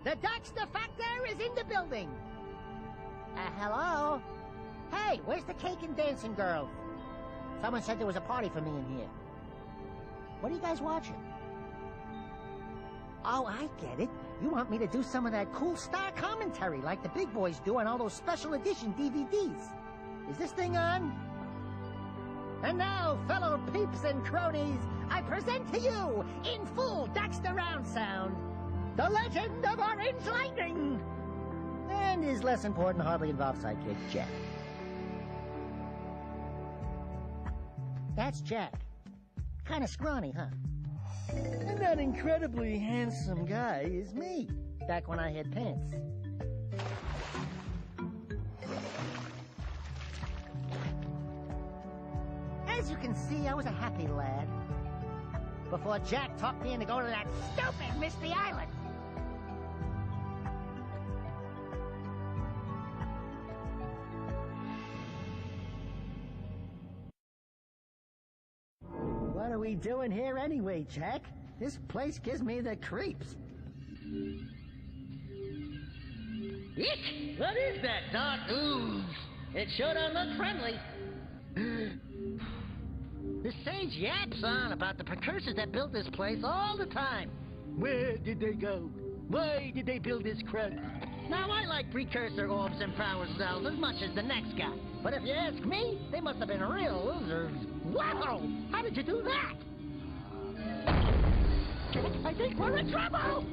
The Daxter factor is in the building. Hello? Hey, where's the cake and dancing girls? Someone said there was a party for me in here. What are you guys watching? Oh, I get it. You want me to do some of that cool star commentary like the big boys do on all those special edition DVDs. Is this thing on? And now, fellow peeps and cronies, I present to you, in full Daxter round sound, the legend of Orange Lightning! And his less important, hardly involved sidekick, Jack. That's Jack. Kinda scrawny, huh? And that incredibly handsome guy is me, back when I had pants. As you can see, I was a happy lad. Before Jack talked me into going to that stupid Misty Island. What are we doing here anyway, Jack? This place gives me the creeps. Eek! What is that dark ooze? It sure don't look friendly. The sage yaps on about the precursors that built this place all the time. Where did they go? Why did they build this crud? Now, I like precursor orbs and power cells as much as the next guy. But if you ask me, they must have been real losers. Wow! How did you do that? Jack, I think we're in trouble!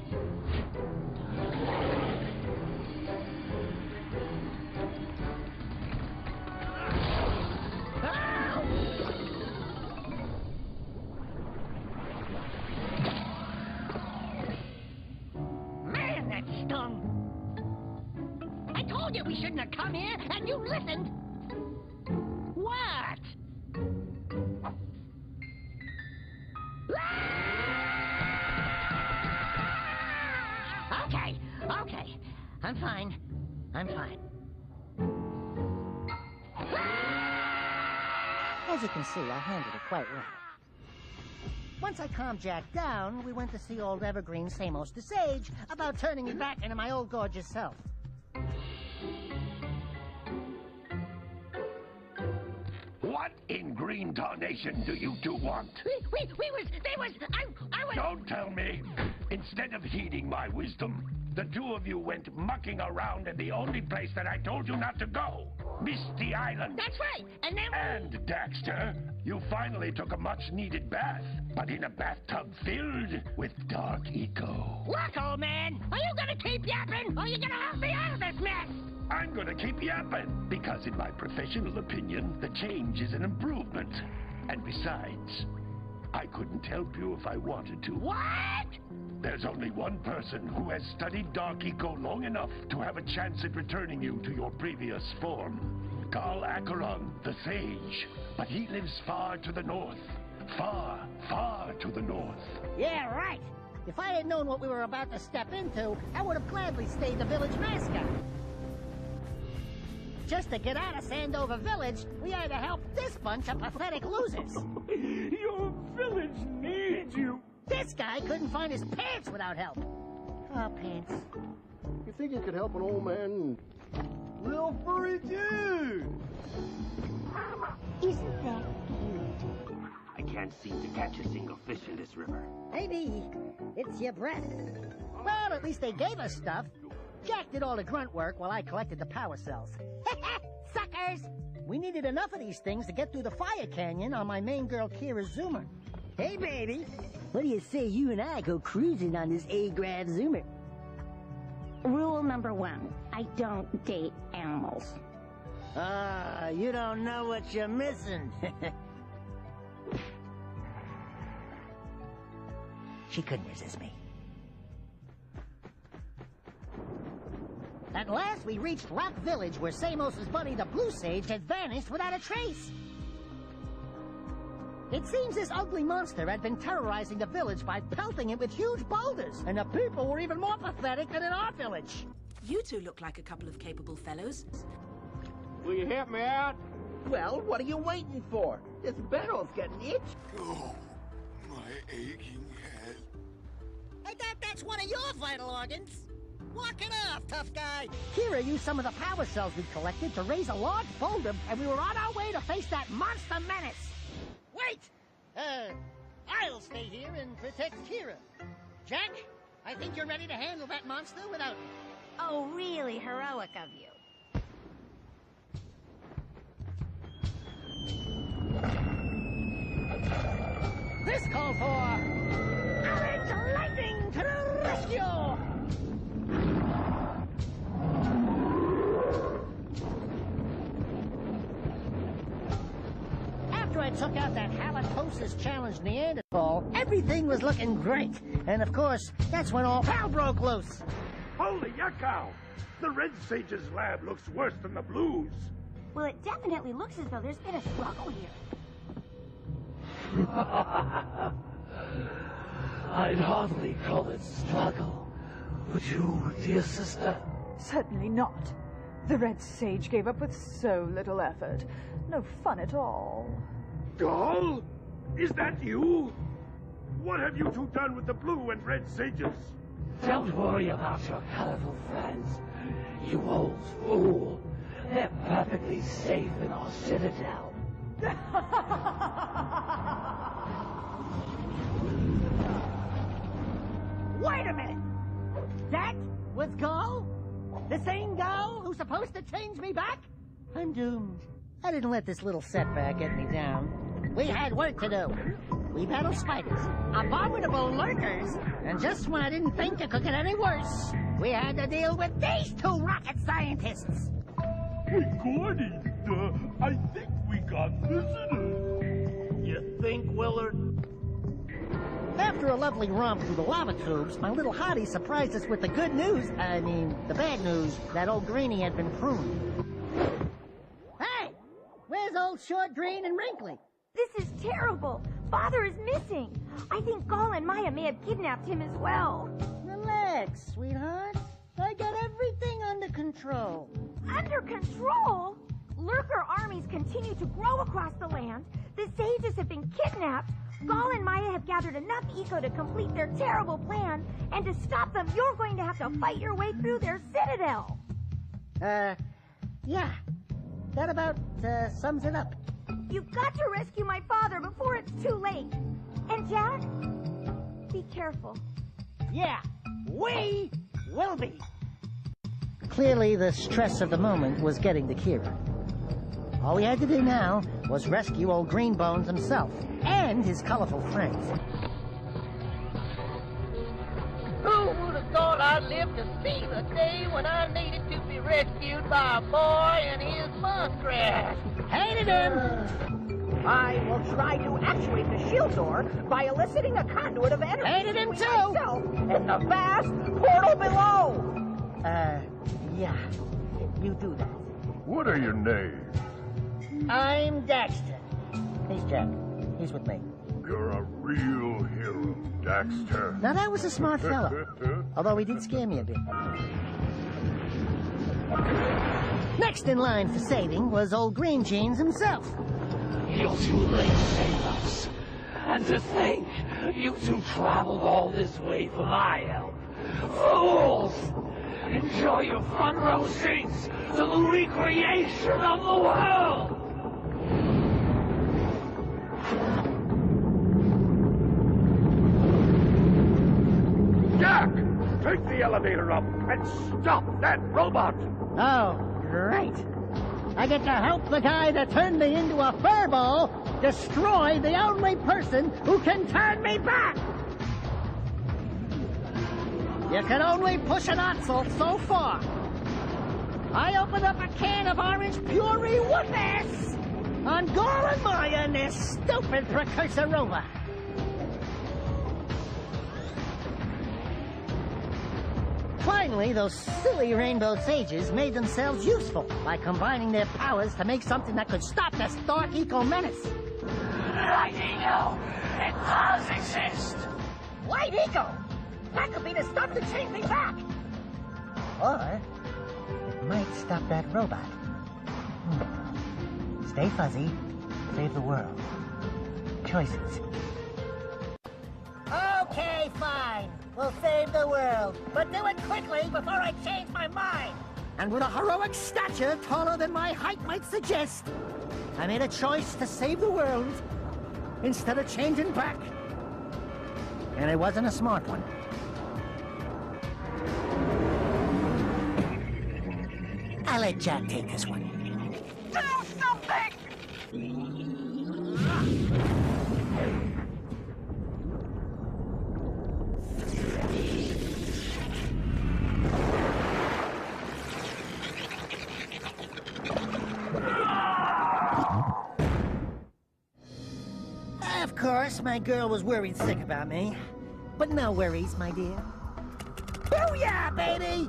Man, that stung! I told you we shouldn't have come here, and you listened! What? Okay. I'm fine. As you can see, I handled it quite well. Once I calmed Jack down, we went to see old Evergreen Samos the Sage about turning me back into my old gorgeous self. What in green tarnation do you two want? I was... Don't tell me! Instead of heeding my wisdom, the two of you went mucking around in the only place that I told you not to go. Misty Island. That's right, and then... And, Daxter, you finally took a much-needed bath, but in a bathtub filled with dark eco. Look, old man, are you gonna keep yapping, or are you gonna help me out of this mess? I'm gonna keep yapping, because in my professional opinion, the change is an improvement. And besides, I couldn't help you if I wanted to. What? There's only one person who has studied Dark Eco long enough to have a chance at returning you to your previous form. Koala the Sage. But he lives far to the north. Far, far to the north. Yeah, right. If I had known what we were about to step into, I would have gladly stayed the village mascot. Just to get out of Sandover Village, we had to help this bunch of pathetic losers. Your village needs you. This guy couldn't find his pants without help. Oh, pants. You think you could help an old man? Little furry dude! Isn't that beautiful? I can't seem to catch a single fish in this river. Maybe it's your breath. Well, at least they gave us stuff. Jack did all the grunt work while I collected the power cells. Suckers! We needed enough of these things to get through the fire canyon on my main girl Kira's Zoomer. Hey, baby. What do you say you and I go cruising on this A-Grad Zoomer? Rule number 1, I don't date animals. Ah, you don't know what you're missing. She couldn't resist me. At last, we reached Rock Village, where Samos's buddy, the Blue Sage, had vanished without a trace. It seems this ugly monster had been terrorizing the village by pelting it with huge boulders, and the people were even more pathetic than in our village. You two look like a couple of capable fellows. Will you help me out? Well, what are you waiting for? This bell's getting itched. Oh, my aching head. I thought that's one of your vital organs. Walk it off, tough guy! Kira used some of the power cells we collected to raise a large boulder, and we were on our way to face that monster menace! Wait! I'll stay here and protect Kira. Jack, I think you're ready to handle that monster without me. Oh, really heroic of you. This calls for... Orange Lightning to the rescue! After I took out that halitosis challenge Neanderthal, everything was looking great. And of course, that's when all hell broke loose. Holy yakkow! The Red Sage's lab looks worse than the Blues. Well, it definitely looks as though there's been a struggle here. I'd hardly call it struggle. Would you, dear sister? Certainly not. The Red Sage gave up with so little effort. No fun at all. Gall? Is that you? What have you two done with the Blue and Red Sages? Don't worry about your colorful friends, you old fool. They're perfectly safe in our citadel. Wait a minute! That was Gall? The same Gall who's supposed to change me back? I'm doomed. I didn't let this little setback get me down. We had work to do. We battled spiders, abominable lurkers, and just when I didn't think it could get any worse, we had to deal with these two rocket scientists. Hey, Gordy, I think we got visitors. You think, Willard? After a lovely romp through the lava tubes, my little hottie surprised us with the good news, the bad news, that old Greenie had been pruned. Hey! Where's old Short, Green, and Wrinkly? This is terrible. Father is missing. I think Gall and Maya may have kidnapped him as well. Relax, sweetheart. I got everything under control. Under control? Lurker armies continue to grow across the land. The sages have been kidnapped. Gall and Maya have gathered enough eco to complete their terrible plan. And to stop them, you're going to have to fight your way through their citadel. Yeah. That about, sums it up. You've got to rescue my father before it's too late. And Jack, be careful. Yeah, we will be. Clearly, the stress of the moment was getting to Kira. All we had to do now was rescue old Greenbones himself and his colorful friends. Who would have thought I'd live to see the day when I needed to be rescued by a boy and his muskrat? Hated him! I will try to actuate the shield door by eliciting a conduit of energy Hated him between too! myself and the vast portal below! Yeah. You do that. What are your names? I'm Daxter. He's Jack. He's with me. You're a real hero, Daxter. Now that was a smart fellow. Although he did scare me a bit. Next in line for saving was old Green Jeans himself. You're too late to save us. And to think, you two traveled all this way for my help. Fools! Enjoy your front row seats to the recreation of the world! Jack! Take the elevator up and stop that robot! Oh, great. I get to help the guy that turned me into a furball destroy the only person who can turn me back! You can only push an Otzel so far. I opened up a can of orange puree whoop-ass on Gall and Maya and their stupid precursor robot. Finally, those silly rainbow sages made themselves useful by combining their powers to make something that could stop this dark eco-menace. Light Eco, it does exist. White eco? That could be the stuff to change me back. Or it might stop that robot. Stay fuzzy, save the world. Choices. Okay, fine. will save the world. But do it quickly before I change my mind. And with a heroic stature taller than my height might suggest, I made a choice to save the world instead of changing back. And it wasn't a smart one. I'll let Jack take this one. Do something! Of course, my girl was worried sick about me. But no worries, my dear. Booyah, baby!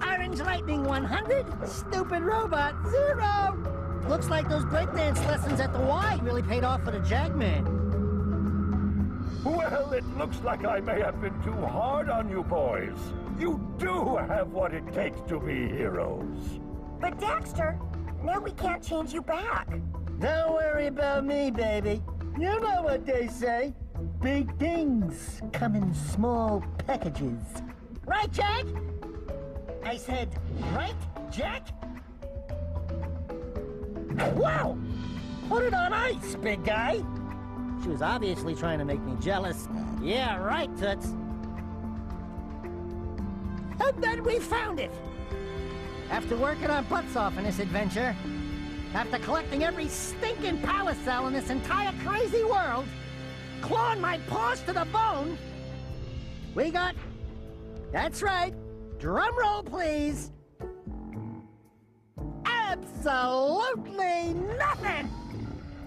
Orange Lightning 100, Stupid Robot 0! Looks like those breakdance lessons at the Y really paid off for the Jagman. Well, it looks like I may have been too hard on you boys. You do have what it takes to be heroes. But Daxter, now we can't change you back. Don't worry about me, baby. You know what they say. Big things come in small packages. Right, Jack? I said, right, Jack? Wow! Put it on ice, big guy! She was obviously trying to make me jealous. Yeah, right, Toots. And then we found it! After working our butts off in this adventure, after collecting every stinking power cell in this entire crazy world, clawing my paws to the bone, we got... That's right. Drum roll, please. Absolutely nothing!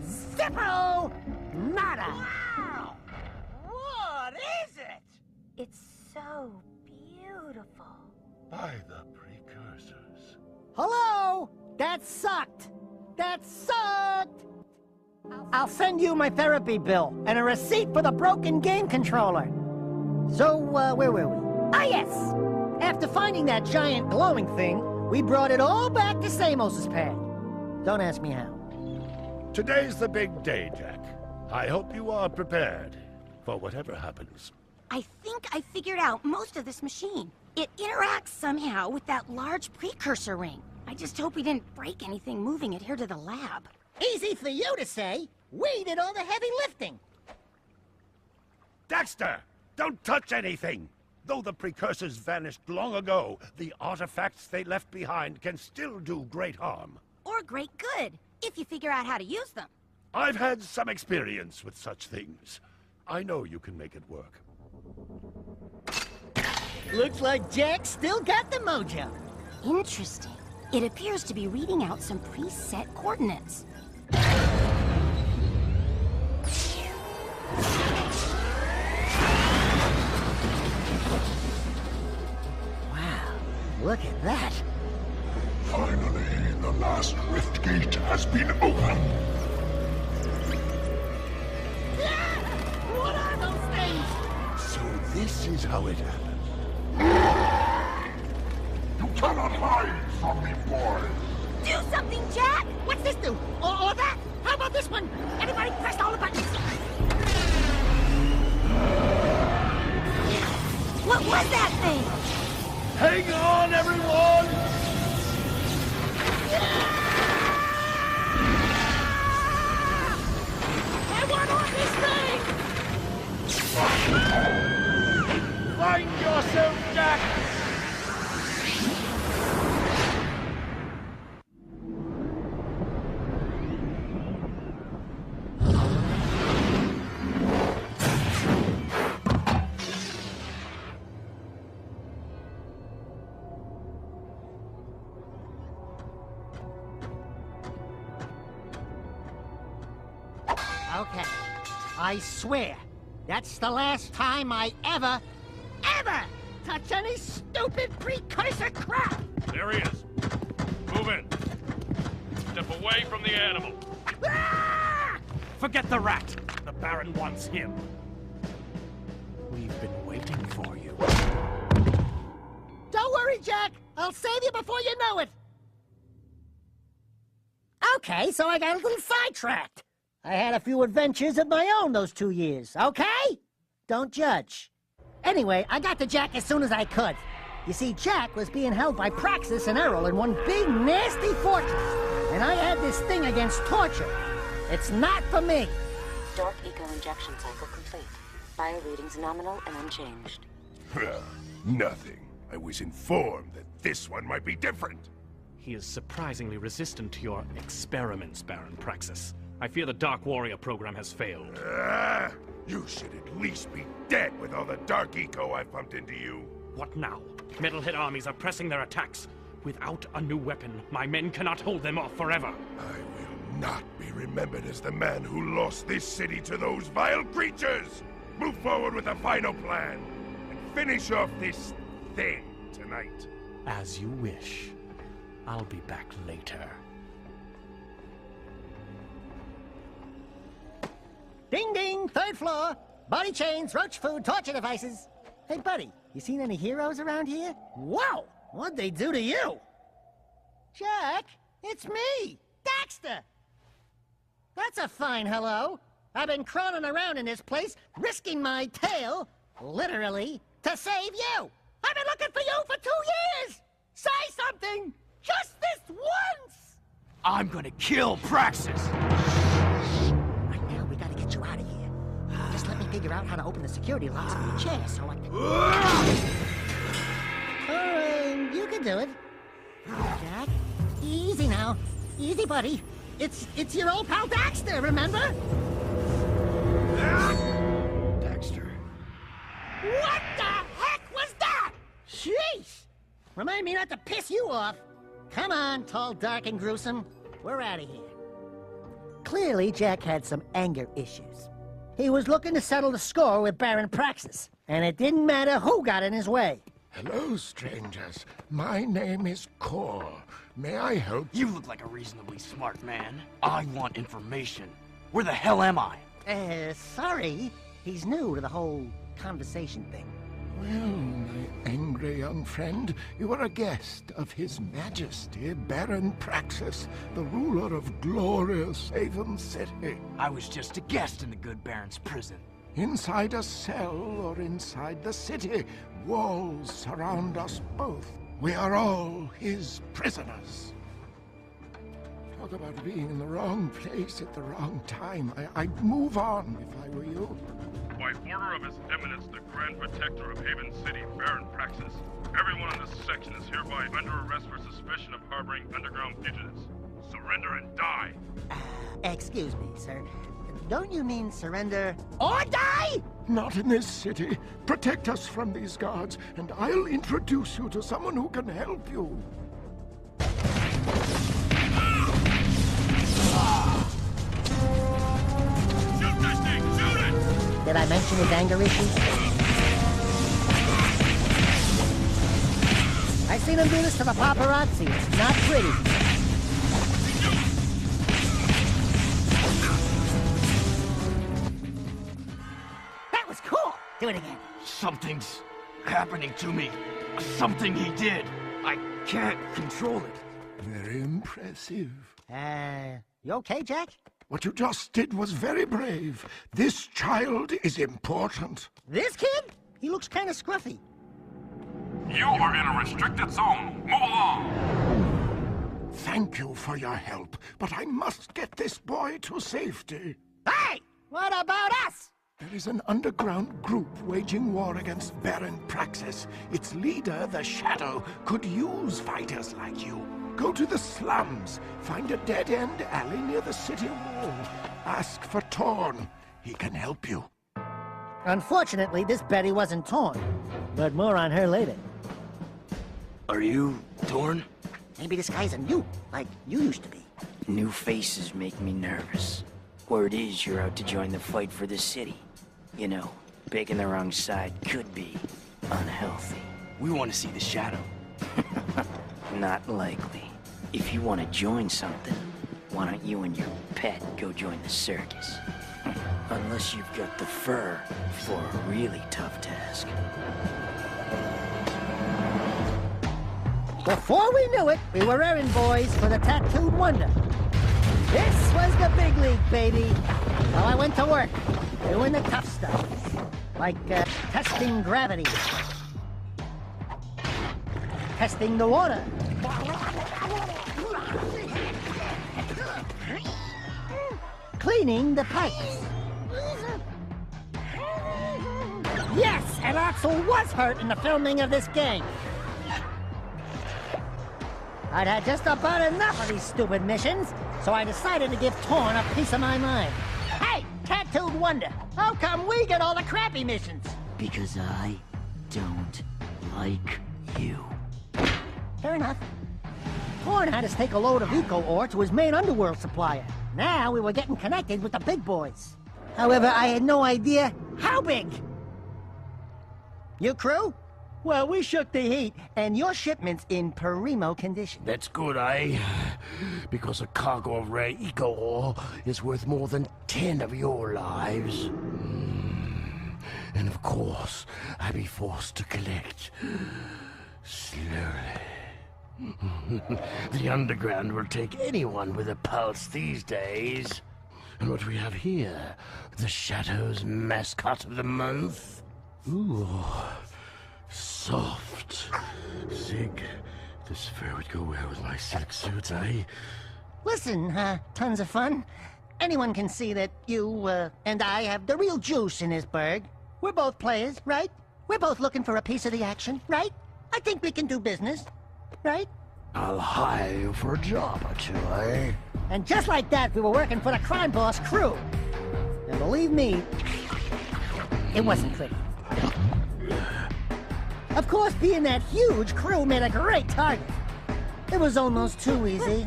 Zippo nada! Wow! What is it? It's so beautiful. By the precursors. Hello? That sucked! That sucked! I'll send you my therapy bill and a receipt for the broken game controller. So, where were we? Ah, yes! After finding that giant glowing thing, we brought it all back to Samos's pad. Don't ask me how. Today's the big day, Jack. I hope you are prepared for whatever happens. I think I figured out most of this machine. It interacts somehow with that large precursor ring. I just hope we didn't break anything moving it here to the lab. Easy for you to say. We did all the heavy lifting. Daxter, don't touch anything! Though the precursors vanished long ago, the artifacts they left behind can still do great harm. Or great good, if you figure out how to use them. I've had some experience with such things. I know you can make it work. Looks like Jack still got the mojo. Interesting. It appears to be reading out some preset coordinates. Wow, look at that. Finally, the last rift gate has been opened. What are those things? So this is how it happened. You cannot hide from me, boy. Do something, Jack! What's this do? Or that? How about this one? Everybody press all the buttons. What was that thing? Hang on, everyone! I want on this thing! Find yourself, Jack! Okay, I swear, that's the last time I ever touch any stupid precursor crap! There he is. Move in. Step away from the animal. Ah! Forget the rat. The Baron wants him. We've been waiting for you. Don't worry, Jack. I'll save you before you know it. Okay, so I got a little sidetracked. I had a few adventures of my own those 2 years, okay? Don't judge. Anyway, I got to Jack as soon as I could. You see, Jack was being held by Praxis and Errol in one big, nasty fortress. And I had this thing against torture. It's not for me. Dark eco injection cycle complete. Bio readings nominal and unchanged. Nothing. I was informed that this one might be different. He is surprisingly resistant to your experiments, Baron Praxis. I fear the Dark Warrior program has failed. You should at least be dead with all the dark eco I've pumped into you. What now? Metalhead armies are pressing their attacks. Without a new weapon, my men cannot hold them off forever. I will not be remembered as the man who lost this city to those vile creatures! Move forward with a final plan, and finish off this thing tonight. As you wish. I'll be back later. Ding ding, 3rd floor. Body chains, roach food, torture devices. Hey buddy, you seen any heroes around here? Whoa! What'd they do to you? Jack, it's me, Daxter. That's a fine hello. I've been crawling around in this place, risking my tail, literally, to save you. I've been looking for you for 2 years. Say something, just this once. I'm gonna kill Praxis. Right now, we gotta get you out of here. Just let me figure out how to open the security locks on your chair so I can... you can do it. Jack, easy now. Easy, buddy. It's your old pal Daxter, remember? Daxter. What the heck was that? Sheesh! Remind me not to piss you off. Come on, tall, dark, and gruesome. We're out of here. Clearly, Jack had some anger issues. He was looking to settle the score with Baron Praxis, and it didn't matter who got in his way. Hello, strangers. My name is Core. May I help? You look like a reasonably smart man. I want information. Where the hell am I? Sorry. He's new to the whole conversation thing. Well, my angry young friend, you are a guest of His Majesty, Baron Praxis, the ruler of glorious Haven City. I was just a guest in the good Baron's prison. Inside a cell or inside the city, walls surround us both. We are all his prisoners. Talk about being in the wrong place at the wrong time. I'd move on if I were you. By order of His Eminence, the Grand Protector of Haven City, Baron Praxis, everyone in this section is hereby under arrest for suspicion of harboring underground fugitives. Surrender and die! Excuse me, sir. Don't you mean surrender or die? Not in this city. Protect us from these guards, and I'll introduce you to someone who can help you. Shoot that thing! Shoot it! Did I mention his anger issues? I've seen him do this to the paparazzi. It's not pretty. Do it again. Something's happening to me. Something he did. I can't control it. Very impressive. You okay, Jack? What you just did was very brave. This child is important. This kid? He looks kind of scruffy. You are in a restricted zone. Move along. Thank you for your help, but I must get this boy to safety. Hey! What about us? There is an underground group waging war against Baron Praxis. Its leader, the Shadow, could use fighters like you. Go to the slums, find a dead-end alley near the city wall. Ask for Torn. He can help you. Unfortunately, this Betty wasn't Torn, but more on her later. Are you Torn? Maybe this guy's a new, like you used to be. New faces make me nervous. Word is you're out to join the fight for the city. You know, picking the wrong side could be unhealthy. We want to see the Shadow. Not likely. If you want to join something, why don't you and your pet go join the circus? Unless you've got the fur for a really tough task. Before we knew it, we were errand boys for the Tattooed Wonder. This was the big league, baby. So I went to work, doing the tough stuff. Like, testing gravity. Testing the water. Cleaning the pipes. Yes, and Axel was hurt in the filming of this game. I'd had just about enough of these stupid missions, so I decided to give Torn a piece of my mind. Hey, Tattooed Wonder, how come we get all the crappy missions? Because I don't like you. Fair enough. Torn had us take a load of eco ore to his main underworld supplier. Now we were getting connected with the big boys. However, I had no idea how big. Your crew? Well, we shook the heat, and your shipment's in primo condition. That's good, eh? Because a cargo of rare eco ore is worth more than 10 of your lives. And of course, I'd be forced to collect slowly. The underground will take anyone with a pulse these days. And what we have here, the Shadow's mascot of the month. Ooh, soft. Zig, this fur would go well with my silk suit, eh? Listen, tons of fun. Anyone can see that you, and I have the real juice in this burg. We're both players, right? We're both looking for a piece of the action, right? I think we can do business, right? I'll hire you for a job or two, eh? And just like that, we were working for the crime boss crew. And believe me, it wasn't pretty. Of course, being that huge crew made a great target. It was almost too easy.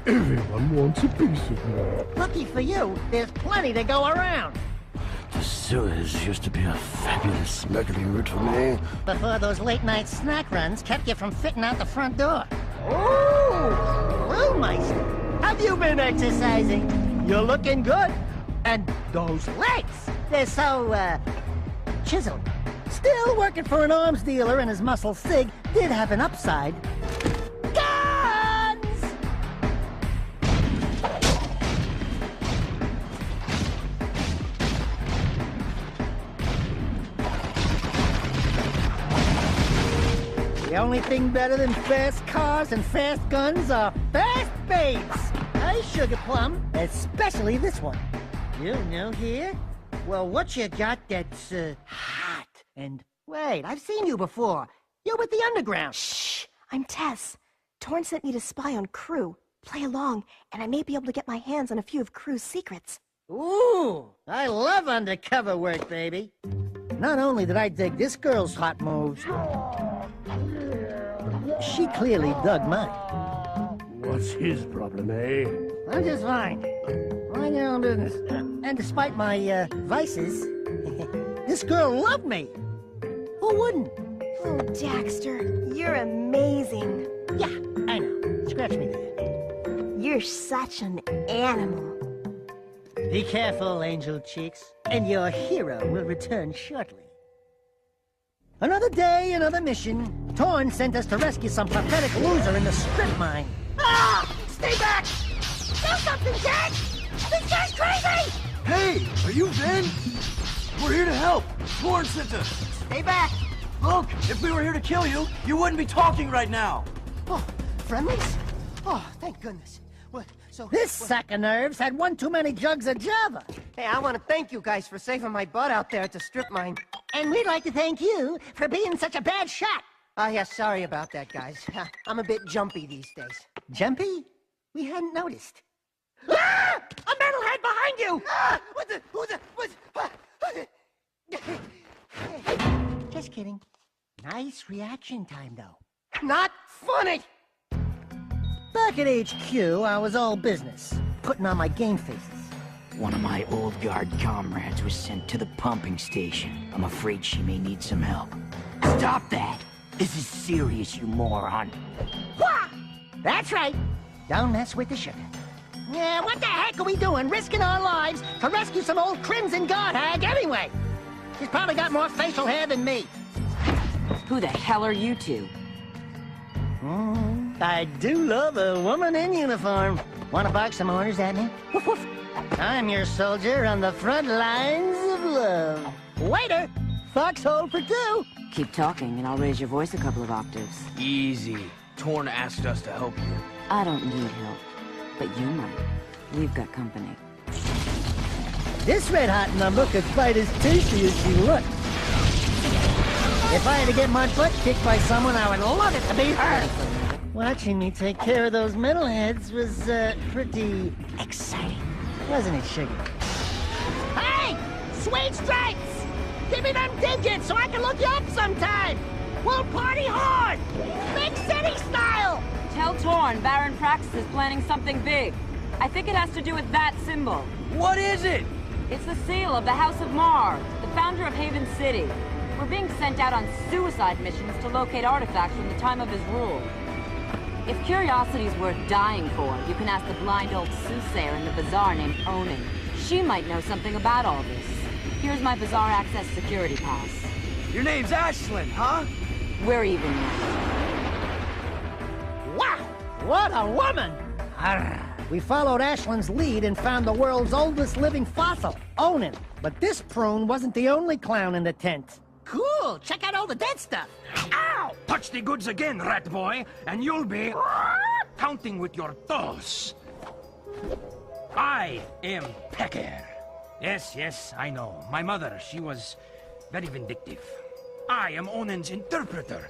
Everyone wants a piece of me. Lucky for you, there's plenty to go around. The sewers used to be a fabulous smuggling route for me. Before those late-night snack runs kept you from fitting out the front door. Ooh! Brewmeister, have you been exercising? You're looking good. And those legs, they're so, chiseled. Still working for an arms dealer and his muscle Sig did have an upside. Guns! The only thing better than fast cars and fast guns are fast babes. Hey, Sugar Plum, especially this one. You new here? Well, what you got that's, hot? And wait, I've seen you before. You're with the Underground. Shh! I'm Tess. Torn sent me to spy on Crew. Play along, and I may be able to get my hands on a few of Crew's secrets. Ooh, I love undercover work, baby. Not only did I dig this girl's hot moves, she clearly dug mine. What's his problem, eh? I'm just fine. Mind your own business. And despite my, vices, this girl loved me. Who wouldn't? Oh, Daxter, you're amazing. Yeah, I know. Scratch me there. You're such an animal. Be careful, Angel Cheeks, and your hero will return shortly. Another day, another mission. Torn sent us to rescue some pathetic loser in the strip mine. Ah! Stay back! Do something, Jack! This guy's crazy! Hey, are you Ben? We're here to help. Torn sent us. Stay back! Look, if we were here to kill you, you wouldn't be talking right now. Oh, friendlies? Oh, thank goodness. This sack of nerves had one too many jugs of Java. Hey, I want to thank you guys for saving my butt out there at the strip mine. And we'd like to thank you for being such a bad shot. Oh, yeah, sorry about that, guys. I'm a bit jumpy these days. Jumpy? We hadn't noticed. Ah! A metalhead behind you! Ah! Just kidding. Nice reaction time, though. Not funny! Back at HQ, I was all business, putting on my game faces. One of my old guard comrades was sent to the pumping station. I'm afraid she may need some help. Stop that! This is serious, you moron. Wah! That's right. Don't mess with the sugar. Yeah, what the heck are we doing, risking our lives to rescue some old Crimson Guard hag anyway? She's probably got more facial hair than me. Who the hell are you two? I do love a woman in uniform. Want to bark some orders at me? Woof woof. I'm your soldier on the front lines of love. Waiter, foxhole for two. Keep talking, and I'll raise your voice a couple of octaves. Easy. Torn asked us to help you. I don't need help, but you might. We've got company. This red-hot number could fight as tasty as she looked. If I had to get my butt kicked by someone, I would love it to be her. Watching me take care of those metalheads was, pretty exciting. Wasn't it, Sugar? Hey! Sweet stripes! Give me them digits so I can look you up sometime! We'll party hard! Big city style! Tell Torn Baron Praxis is planning something big. I think it has to do with that symbol. What is it? It's the seal of the House of Mar, the founder of Haven City. We're being sent out on suicide missions to locate artifacts from the time of his rule. If curiosity's worth dying for, you can ask the blind old soothsayer in the bazaar named Onan. She might know something about all this. Here's my bazaar access security pass. Your name's Ashlyn, huh? We're even now. Wow! What a woman! Arrgh. We followed Ashlyn's lead and found the world's oldest living fossil, Onan. But this prune wasn't the only clown in the tent. Cool! Check out all the dead stuff! Ow! Touch the goods again, rat boy, and you'll be counting with your toes. I am Pecker. Yes, I know. My mother, she was very vindictive. I am Onan's interpreter.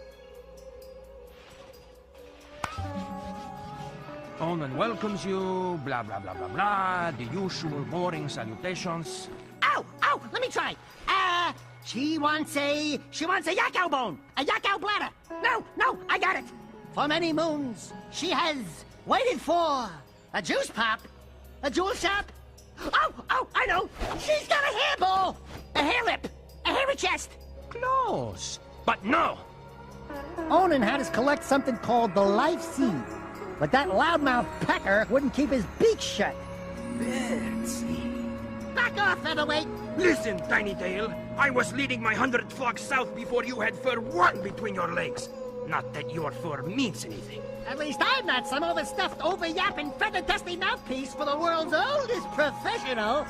Onan welcomes you, blah, blah, blah, blah, blah, the usual boring salutations. Ow! Ow! Let me try! She wants a yakao bone! A yakao bladder! No, I got it! For many moons, she has waited for a juice pop, a jewel shop. Oh, I know! She's got a hairball! A hair lip! A hairy chest! Close, but no! Onan had us collect something called the Life Seed, but that loudmouth Pecker wouldn't keep his beak shut. Back off, featherweight! Listen, Tiny Tail. I was leading my 100 flocks south before you had fur one between your legs. Not that your fur means anything. At least I'm not some overstuffed, over-yapping, feather-dusty mouthpiece for the world's oldest professional.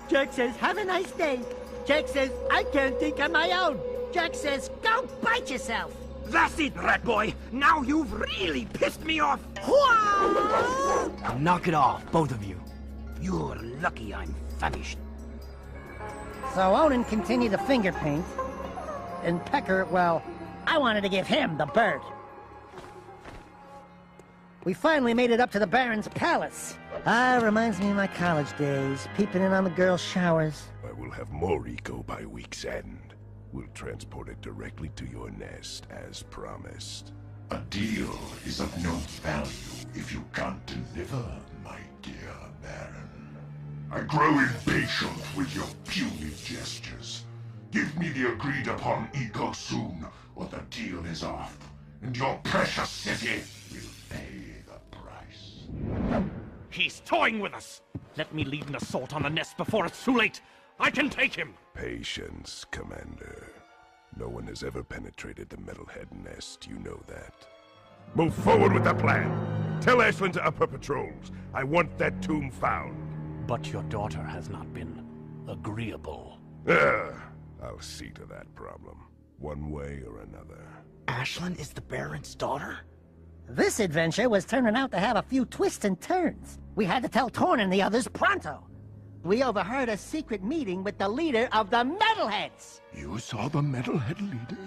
Jack says, have a nice day. Jack says, I can't think on my own. Jack says, go bite yourself. That's it, rat boy. Now you've really pissed me off. Knock it off, both of you. You're lucky I'm famished. So Onan continued to finger paint, and Pecker, well, I wanted to give him the bird. We finally made it up to the Baron's palace. Reminds me of my college days, peeping in on the girls' showers. I will have more eco by week's end. We'll transport it directly to your nest, as promised. A deal is of no value if you can't deliver, my dear Baron. I grow impatient with your puny gestures. Give me the agreed-upon eco soon, or the deal is off, and your precious city will pay the price. He's toying with us! Let me lead an assault on the nest before it's too late! I can take him! Patience, Commander. No one has ever penetrated the Metalhead nest, you know that. Move forward with the plan! Tell Ashlyn to up her patrols. I want that tomb found. But your daughter has not been agreeable. I'll see to that problem, one way or another. Ashlyn is the Baron's daughter? This adventure was turning out to have a few twists and turns. We had to tell Torn and the others pronto. We overheard a secret meeting with the leader of the Metalheads. You saw the Metalhead leader?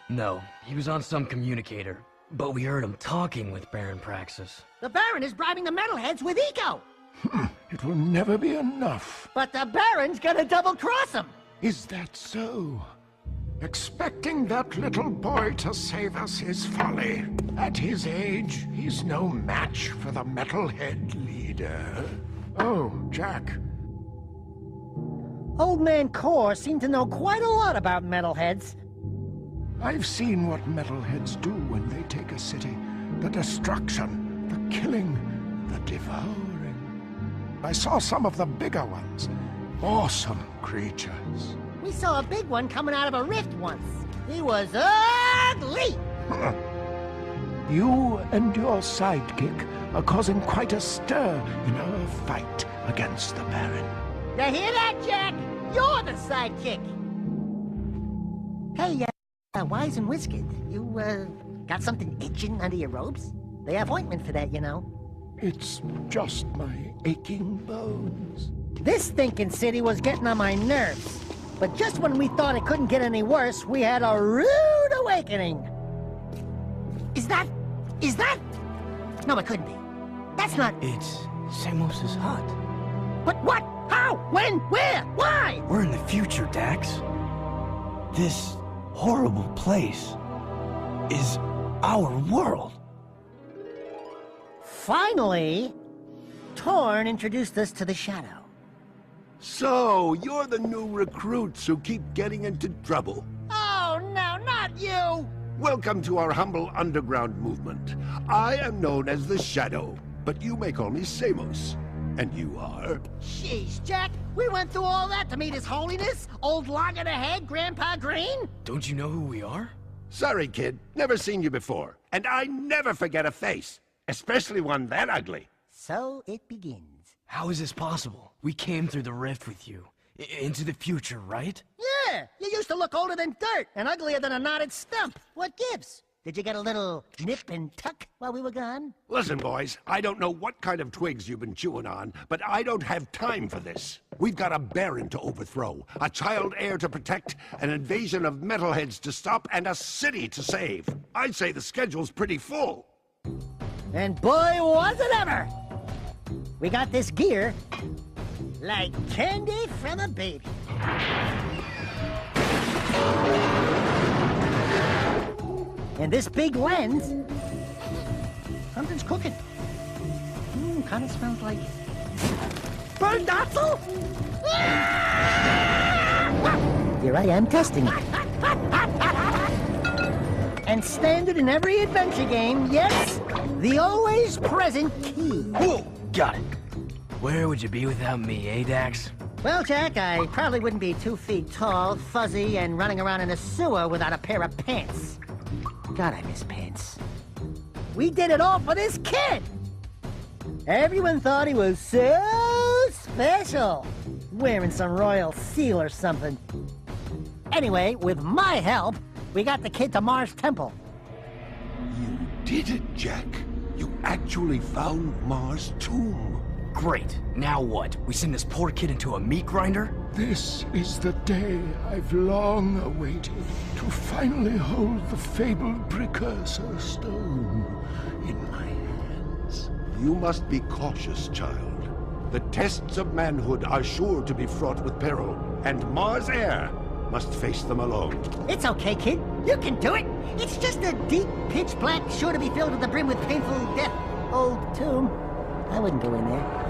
No, he was on some communicator. But we heard him talking with Baron Praxis. The Baron is bribing the Metalheads with eco. It will never be enough. But the Baron's gonna double-cross him. Is that so? Expecting that little boy to save us is folly. At his age, he's no match for the Metalhead leader. Oh, Jack. Old Man Core seemed to know quite a lot about Metalheads. I've seen what Metalheads do when they take a city. The destruction, the killing, the devouring. I saw some of the bigger ones. Awesome creatures. We saw a big one coming out of a rift once. He was ugly! You and your sidekick are causing quite a stir in our fight against the Baron. You hear that, Jack? You're the sidekick. Hey, Wise and Whiskered, you, got something itching under your robes? They have ointment for that, you know. It's just my aching bones. This thinking city was getting on my nerves. But just when we thought it couldn't get any worse, we had a rude awakening. Is that... No, it couldn't be. That's not... It's Samos's hut. But what? How? When? Where? Why? We're in the future, Dax. This horrible place is our world. Finally, Torn introduced us to the Shadow. So, you're the new recruits who keep getting into trouble. Oh, no, not you! Welcome to our humble underground movement. I am known as the Shadow, but you may call me Samos. And you are? Jeez, Jack, we went through all that to meet His Holiness? Old Loggerhead Grandpa Green? Don't you know who we are? Sorry, kid. Never seen you before. And I never forget a face. Especially one that ugly. So it begins. How is this possible? We came through the rift with you. Into the future, right? Yeah! You used to look older than dirt and uglier than a knotted stump. What gives? Did you get a little nip and tuck while we were gone? Listen, boys, I don't know what kind of twigs you've been chewing on, but I don't have time for this. We've got a Baron to overthrow, a child heir to protect, an invasion of metalheads to stop, and a city to save. I'd say the schedule's pretty full. And boy, was it ever! We got this gear like candy from a baby. And this big lens, something's cooking. Kind of smells like burned Dotzel? Here I am testing it. And standard in every adventure game, yes, the always present key. Whoa, got it. Where would you be without me, eh, Dax? Well, Jack, I probably wouldn't be 2 feet tall, fuzzy, and running around in a sewer without a pair of pants. God, I miss pants. We did it all for this kid! Everyone thought he was so special, wearing some royal seal or something. Anyway, with my help, we got the kid to Mars Temple. You did it, Jack. You actually found Mars' tomb. Great. Now what? We send this poor kid into a meat grinder? This is the day I've long awaited, to finally hold the fabled precursor stone in my hands. You must be cautious, child. The tests of manhood are sure to be fraught with peril, and Mars Air must face them alone. It's okay, kid. You can do it. It's just a deep, pitch-black, sure to be filled to the brim with painful death old tomb. I wouldn't go in there.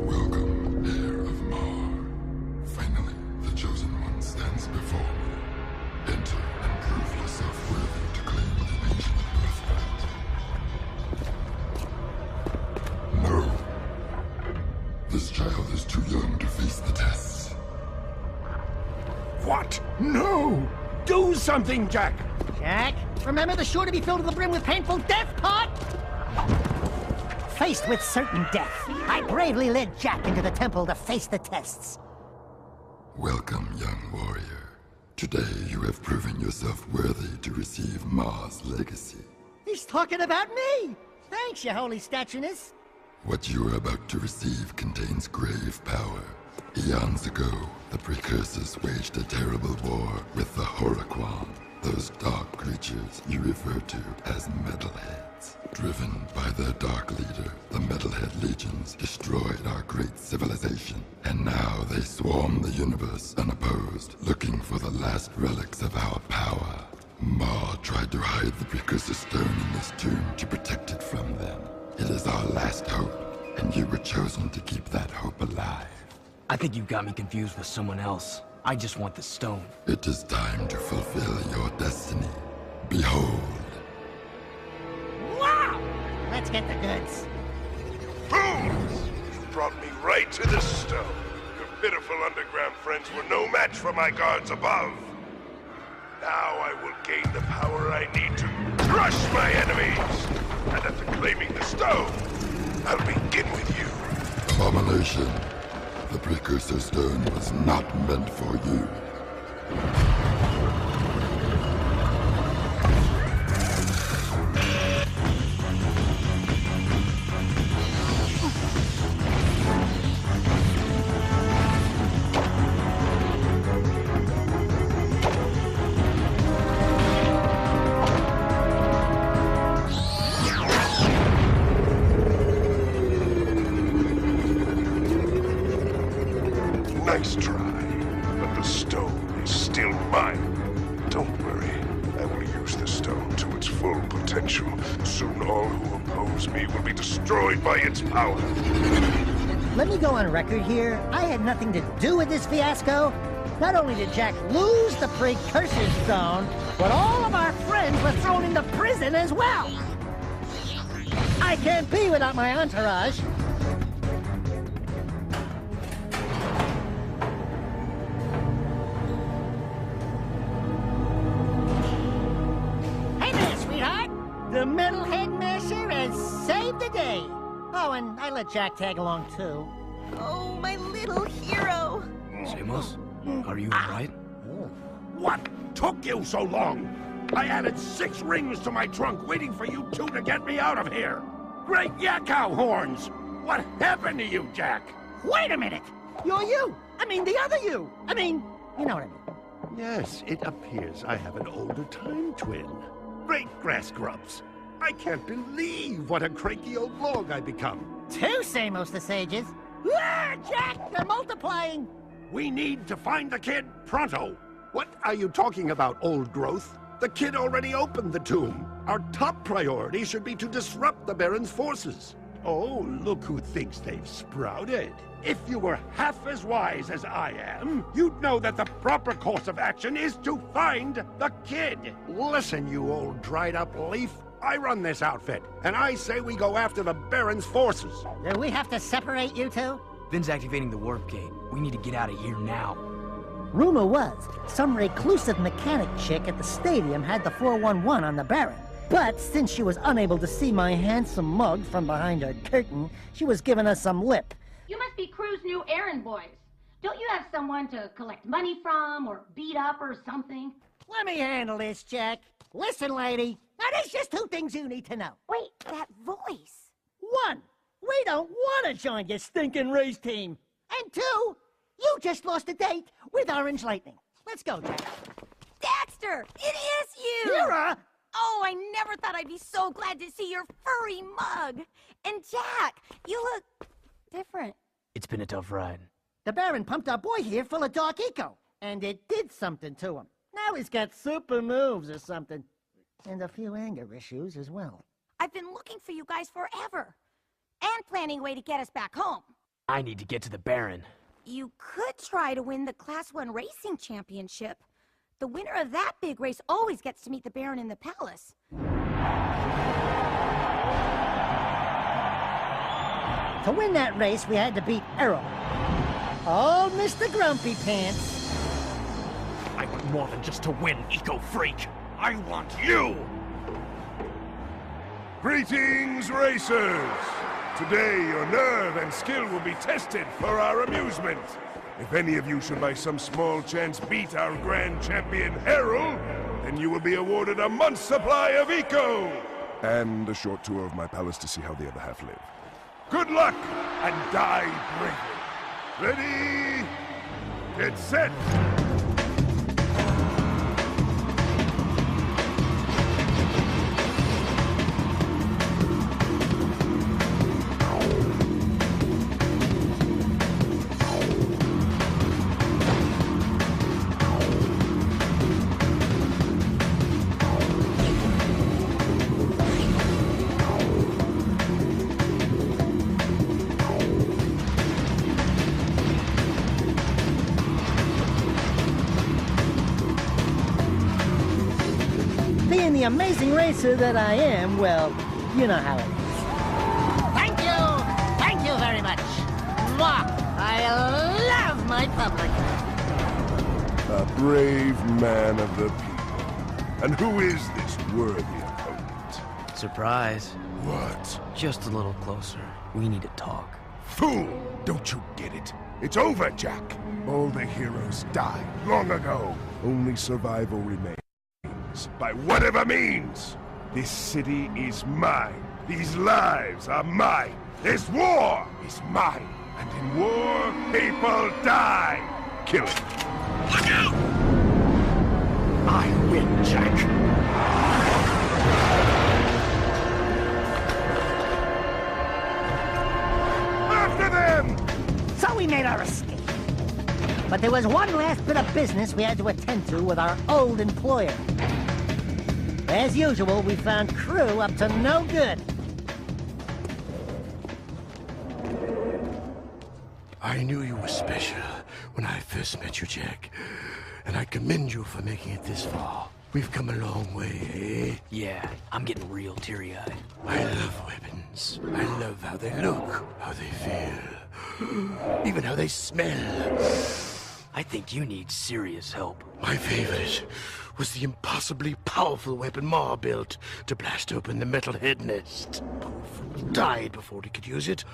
Welcome, heir of Mar. Finally, the Chosen One stands before me. Enter and prove yourself worthy to claim the ancient birthright. No. This child is too young to face the tests. What? No! Do something, Jack! Jack, remember the sure to be filled to the brim with painful death part? Faced with certain death, I bravely led Jack into the temple to face the tests. Welcome, young warrior. Today you have proven yourself worthy to receive Mars' legacy. He's talking about me! Thanks, your holy statueness. What you are about to receive contains grave power. Eons ago, the Precursors waged a terrible war with the Horoquan, those dark creatures you refer to as Metalheads. Driven by their dark leader, the Metalhead Legions destroyed our great civilization, and now they swarm the universe unopposed, looking for the last relics of our power. Mar tried to hide the Precursor Stone in this tomb to protect it from them. It is our last hope, and you were chosen to keep that hope alive. I think you got me confused with someone else. I just want the stone. It is time to fulfill your destiny. Behold. Wow! Let's get the goods. Fools! You brought me right to this stone. Your pitiful underground friends were no match for my guards above. Now I will gain the power I need to crush my enemies. And after claiming the stone, I'll begin with you. Abomination. The Precursor Stone was not meant for you. All who oppose me will be destroyed by its power. Let me go on record here. I had nothing to do with this fiasco. Not only did Jack lose the Precursor Zone, but all of our friends were thrown into prison as well. I can't be without my entourage. Hey there, sweetheart. The metal headmaster has saved the day. Oh, and I let Jack tag along, too. Oh, my little hero. Samos, are you alright? What took you so long? I added 6 rings to my trunk waiting for you 2 to get me out of here. Great yakkow horns! What happened to you, Jack? Wait a minute! You're you! I mean, the other you! I mean, you know what I mean. Yes, it appears I have an older time twin. Great grass grubs. I can't believe what a cranky old log I become. 2 Samos the Sages. Ah, Jack, they're multiplying! We need to find the kid pronto. What are you talking about, old growth? The kid already opened the tomb. Our top priority should be to disrupt the Baron's forces. Oh, look who thinks they've sprouted. If you were half as wise as I am, you'd know that the proper course of action is to find the kid. Listen, you old dried-up leaf. I run this outfit, and I say we go after the Baron's forces. Do we have to separate you two? Finn's activating the warp gate. We need to get out of here now. Rumor was, some reclusive mechanic chick at the stadium had the 411 on the Baron. But since she was unable to see my handsome mug from behind her curtain, she was giving us some lip. You must be Crew's new errand boys. Don't you have someone to collect money from or beat up or something? Let me handle this, Jack. Listen, lady. Now, there's just 2 things you need to know. Wait, that voice. 1, we don't want to join your stinking race team. And 2, you just lost a date with Orange Lightning. Let's go, Jack. Daxter, it is you! Kira! Oh, I never thought I'd be so glad to see your furry mug. And Jack, you look different. It's been a tough ride. The Baron pumped our boy here full of dark eco, and it did something to him. Now he's got super moves or something. And a few anger issues as well. I've been looking for you guys forever. And planning a way to get us back home. I need to get to the Baron. You could try to win the Class 1 Racing Championship. The winner of that big race always gets to meet the Baron in the palace. To win that race, we had to beat Errol. Oh, Mr. Grumpy Pants. I want more than just to win, eco-freak. I want you! Greetings, racers! Today, your nerve and skill will be tested for our amusement. If any of you should by some small chance beat our grand champion, Harold, then you will be awarded a month's supply of eco! And a short tour of my palace to see how the other half live. Good luck, and die bravely. Ready? Get set! Being the amazing racer that I am, well, you know how it is. Thank you! Thank you very much! Mwah! I love my public! A brave man of the people. And who is this worthy opponent? Surprise. What? Just a little closer. We need to talk. Fool! Don't you get it? It's over, Jack. All the heroes died long ago. Only survival remains. By whatever means. This city is mine. These lives are mine. This war is mine. And in war, people die. Kill it. Look out! I win, Jack. After them! So we made our escape. But there was one last bit of business we had to attend to with our old employer. As usual, we found Crew up to no good. I knew you were special when I first met you, Jack. And I commend you for making it this far. We've come a long way, eh? Yeah, I'm getting real teary-eyed. I love weapons. I love how they look, how they feel, even how they smell. I think you need serious help. My favorite was the impossibly powerful weapon Ma built to blast open the metal head nest. Died before he could use it.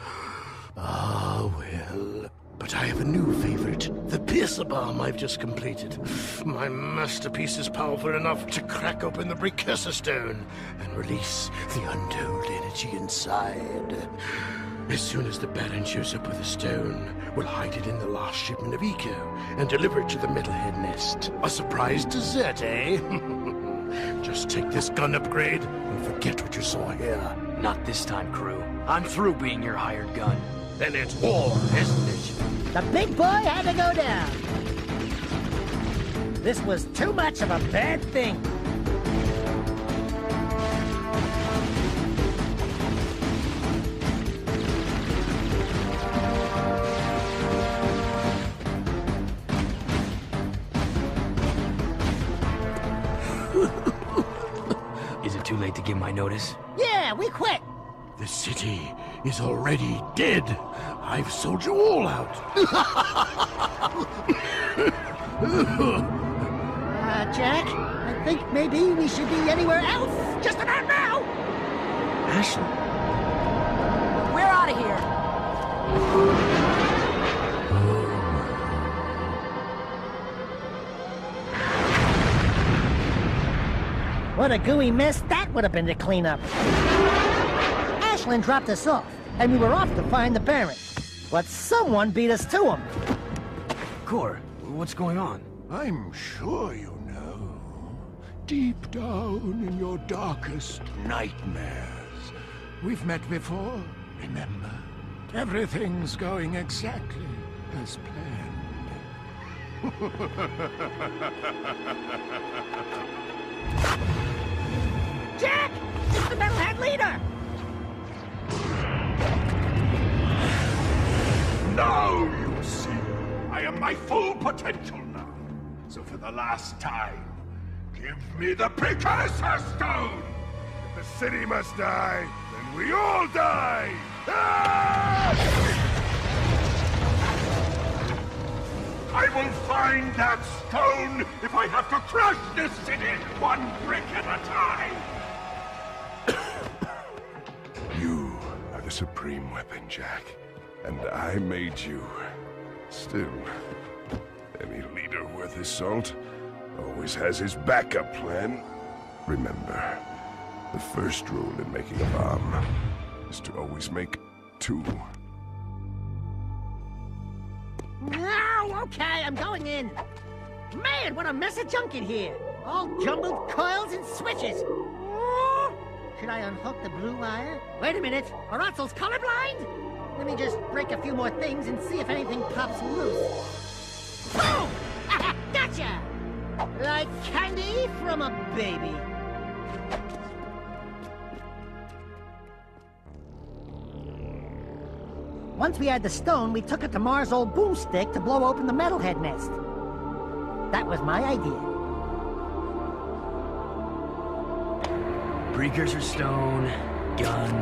Ah, well. But I have a new favorite, the piercer bomb I've just completed. My masterpiece is powerful enough to crack open the precursor stone and release the untold energy inside. As soon as the Baron shows up with the stone, we'll hide it in the last shipment of Eco and deliver it to the metalhead nest. A surprise dessert, eh? Just take this gun upgrade and forget what you saw here. Not this time, Crew. I'm through being your hired gun. Then it's war, isn't it? The big boy had to go down. This was too much of a bad thing. Is it too late to give my notice? Yeah, we quit. The city is already dead. I've sold you all out. Jack, I think maybe we should be anywhere else just about now. Ashley. We're out of here. What a gooey mess that would have been to clean up. Ashlyn dropped us off, and we were off to find the Baron. But someone beat us to him. Cor, what's going on? I'm sure you know. Deep down in your darkest nightmares. We've met before, remember? Everything's going exactly as planned. Jack! It's the metalhead leader! Now you see, I am my full potential now. So for the last time, give me the precursor stone! If the city must die, then we all die! I will find that stone if I have to crush this city one brick at a time! You are the supreme weapon, Jack. And I made you. Still, any leader worth his salt always has his backup plan. Remember, the first rule in making a bomb is to always make two. No, okay, I'm going in. Man, what a mess of junk in here. All jumbled coils and switches. Should I unhook the blue wire? Wait a minute, are Otzel's colorblind? Let me just break a few more things and see if anything pops loose. Boom! Gotcha! Like candy from a baby. Once we had the stone, we took it to Mars' old boomstick to blow open the metalhead nest. That was my idea. Precursor stone, gun,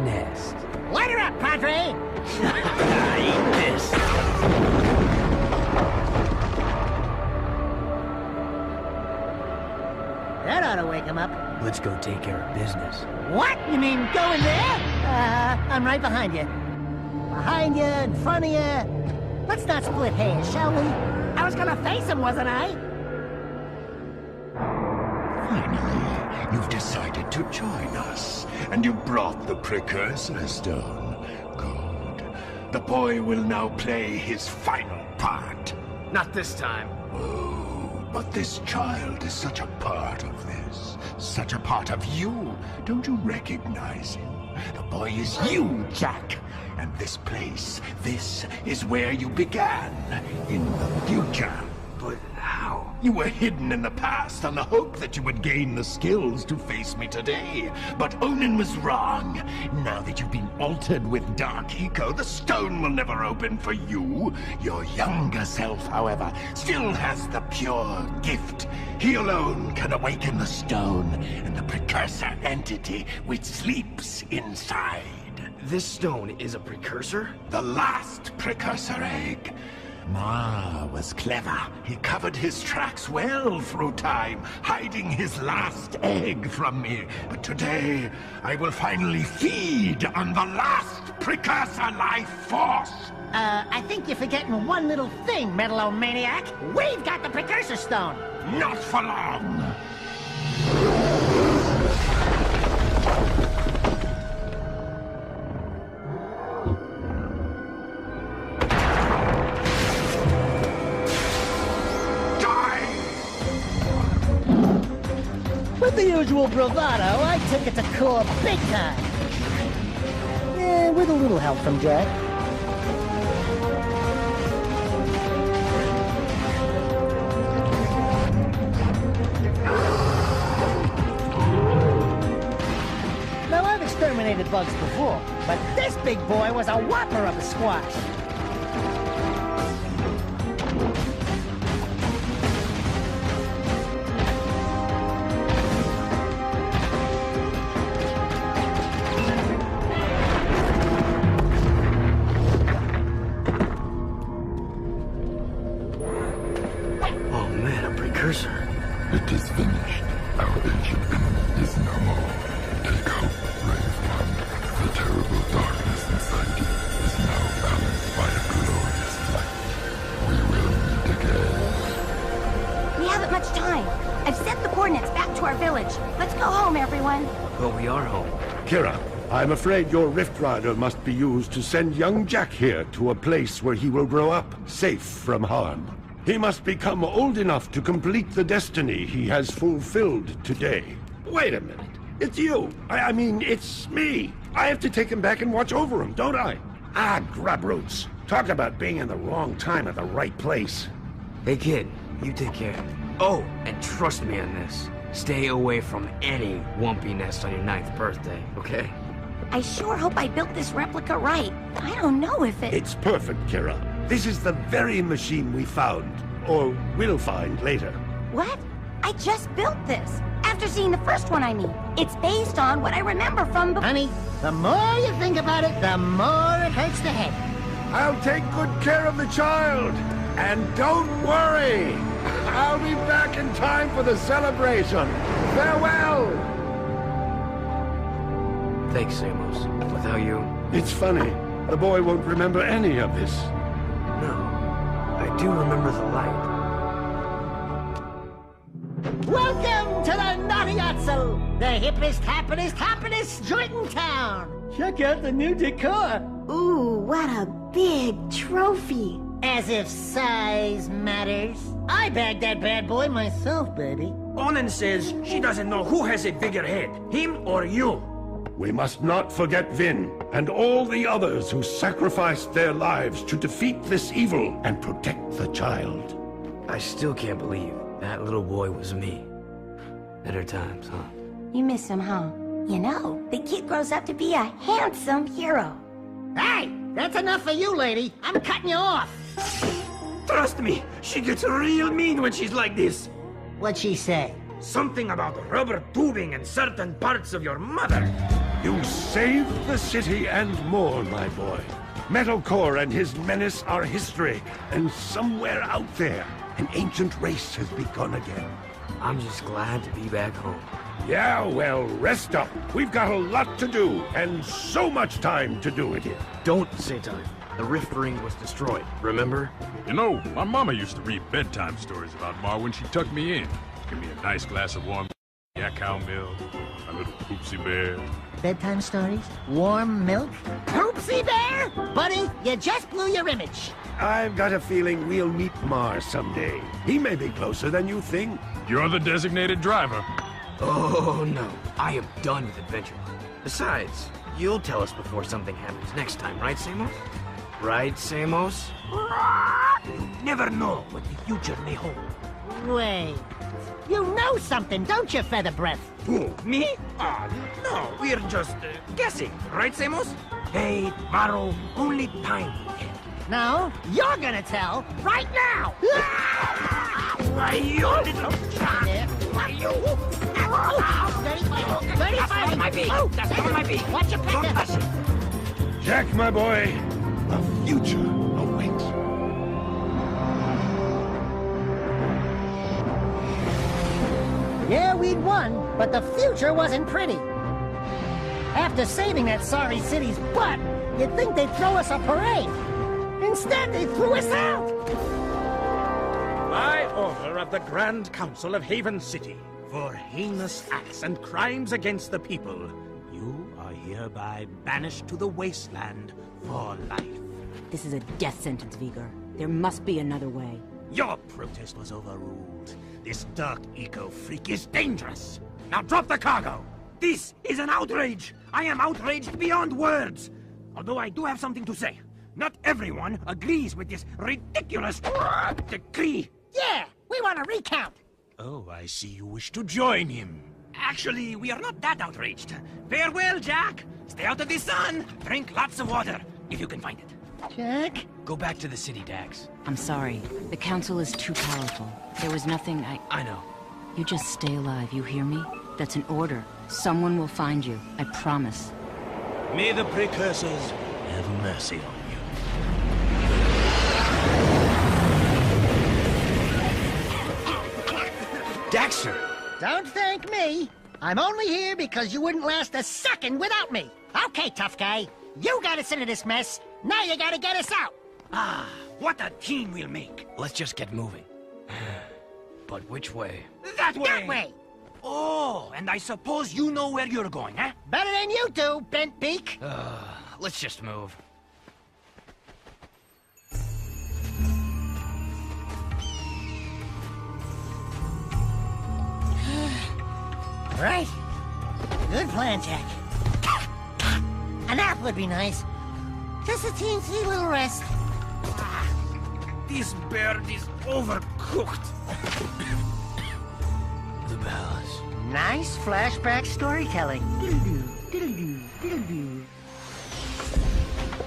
nest. Light her up, Padre! Eat this. That ought to wake him up. Let's go take care of business. What? You mean go in there? I'm right behind you. Behind you, in front of you. Let's not split hairs, shall we? I was gonna face him, wasn't I? Finally, you've decided to join us, and you brought the precursor stone. Good. The boy will now play his final part. Not this time. Oh, but this child is such a part of this. Such a part of you. Don't you recognize him? The boy is you, Jack. And this place, this is where you began, in the future. But how? You were hidden in the past on the hope that you would gain the skills to face me today. But Onin was wrong. Now that you've been altered with Dark Eco, the stone will never open for you. Your younger self, however, still has the pure gift. He alone can awaken the stone and the precursor entity which sleeps inside. This stone is a precursor? The last precursor egg. Ma was clever. He covered his tracks well through time, hiding his last egg from me. But today, I will finally feed on the last precursor life force. I think you're forgetting one little thing, Metalomaniac. We've got the precursor stone. Not for long. With the usual bravado, I took it to core big time. Yeah, with a little help from Jack. Now, I've exterminated bugs before, but this big boy was a whopper of a squash. It is finished. Our ancient enemy is no more. Take hope, brave one. The terrible darkness inside you is now balanced by a glorious light. We will meet again. We haven't much time. I've sent the coordinates back to our village. Let's go home, everyone. But we are home. Kira, I'm afraid your Rift Rider must be used to send young Jack here to a place where he will grow up, safe from harm. He must become old enough to complete the destiny he has fulfilled today. Wait a minute. It's you. I mean, it's me. I have to take him back and watch over him, don't I? Ah, grubroots. Talk about being in the wrong time at the right place. Hey, kid. You take care. Oh, and trust me on this. Stay away from any Wumpy nest on your 9th birthday, okay? I sure hope I built this replica right. I don't know if it... It's perfect, Kira. This is the very machine we found, or will find later. What? I just built this. After seeing the first one, I mean. It's based on what I remember from... Honey, the more you think about it, the more it hurts the head. I'll take good care of the child. And don't worry. I'll be back in time for the celebration. Farewell! Thanks, Samos. Without you... It's funny. The boy won't remember any of this. No. I do remember the light. Welcome to the Naughty Otso, the hippest, happiest joint in town. Check out the new decor. Ooh, what a big trophy. As if size matters. I bagged that bad boy myself, baby. Onin says she doesn't know who has a bigger head, him or you. We must not forget Vin and all the others who sacrificed their lives to defeat this evil and protect the child. I still can't believe that little boy was me. Better times, huh? You miss him, huh? You know, the kid grows up to be a handsome hero. Hey, that's enough for you, lady. I'm cutting you off. Trust me, she gets real mean when she's like this. What'd she say? Something about rubber tubing and certain parts of your mother. You saved the city and more, my boy. Metalcore and his menace are history, and somewhere out there, an ancient race has begun again. I'm just glad to be back home. Yeah, well, rest up. We've got a lot to do, and so much time to do it in. Don't say time. The Rift Ring was destroyed, remember? You know, my mama used to read bedtime stories about Ma when she tucked me in. Give me a nice glass of warm yak cow milk, a little poopsie bear. Bedtime stories? Warm milk? Poopsie bear? Buddy, you just blew your image. I've got a feeling we'll meet Mar someday. He may be closer than you think. You're the designated driver. Oh, no. I am done with adventure. Besides, you'll tell us before something happens next time, right, Samos? Right, Samos? You never know what the future may hold. Wait. You know something, don't you, Feather Breath? Who, me? No, we're just guessing, right, Samos? Hey, tomorrow, only time will tell. No, you're gonna tell right now! Why, you little child! Why, you? 35! On my beak! That's on my beak! Watch your Don't touch it! Jack, my boy, the future awaits. Yeah, we'd won, but the future wasn't pretty. After saving that sorry city's butt, you'd think they'd throw us a parade. Instead, they threw us out! By order of the Grand Council of Haven City, for heinous acts and crimes against the people, you are hereby banished to the wasteland for life. This is a death sentence, Vigor. There must be another way. Your protest was overruled. This dark eco-freak is dangerous. Now drop the cargo! This is an outrage! I am outraged beyond words! Although I do have something to say. Not everyone agrees with this ridiculous decree. Yeah, we want a recount. Oh, I see you wish to join him. Actually, we are not that outraged. Farewell, Jack. Stay out of the sun. Drink lots of water, if you can find it. Jack? Go back to the city, Dax. I'm sorry. The Council is too powerful. There was nothing I know. You just stay alive, you hear me? That's an order. Someone will find you, I promise. May the precursors have mercy on you. Daxter! Don't thank me. I'm only here because you wouldn't last a second without me. Okay, tough guy. You got us into this mess. Now you gotta get us out. Ah, what a team we'll make. Let's just get moving. But which way? That way! That way! Oh, and I suppose you know where you're going, huh? Better than you do, bent beak. Let's just move. Right. Good plan, Jack. A nap would be nice. Just a teensy little rest. This bird is overcooked. The palace. Nice flashback storytelling.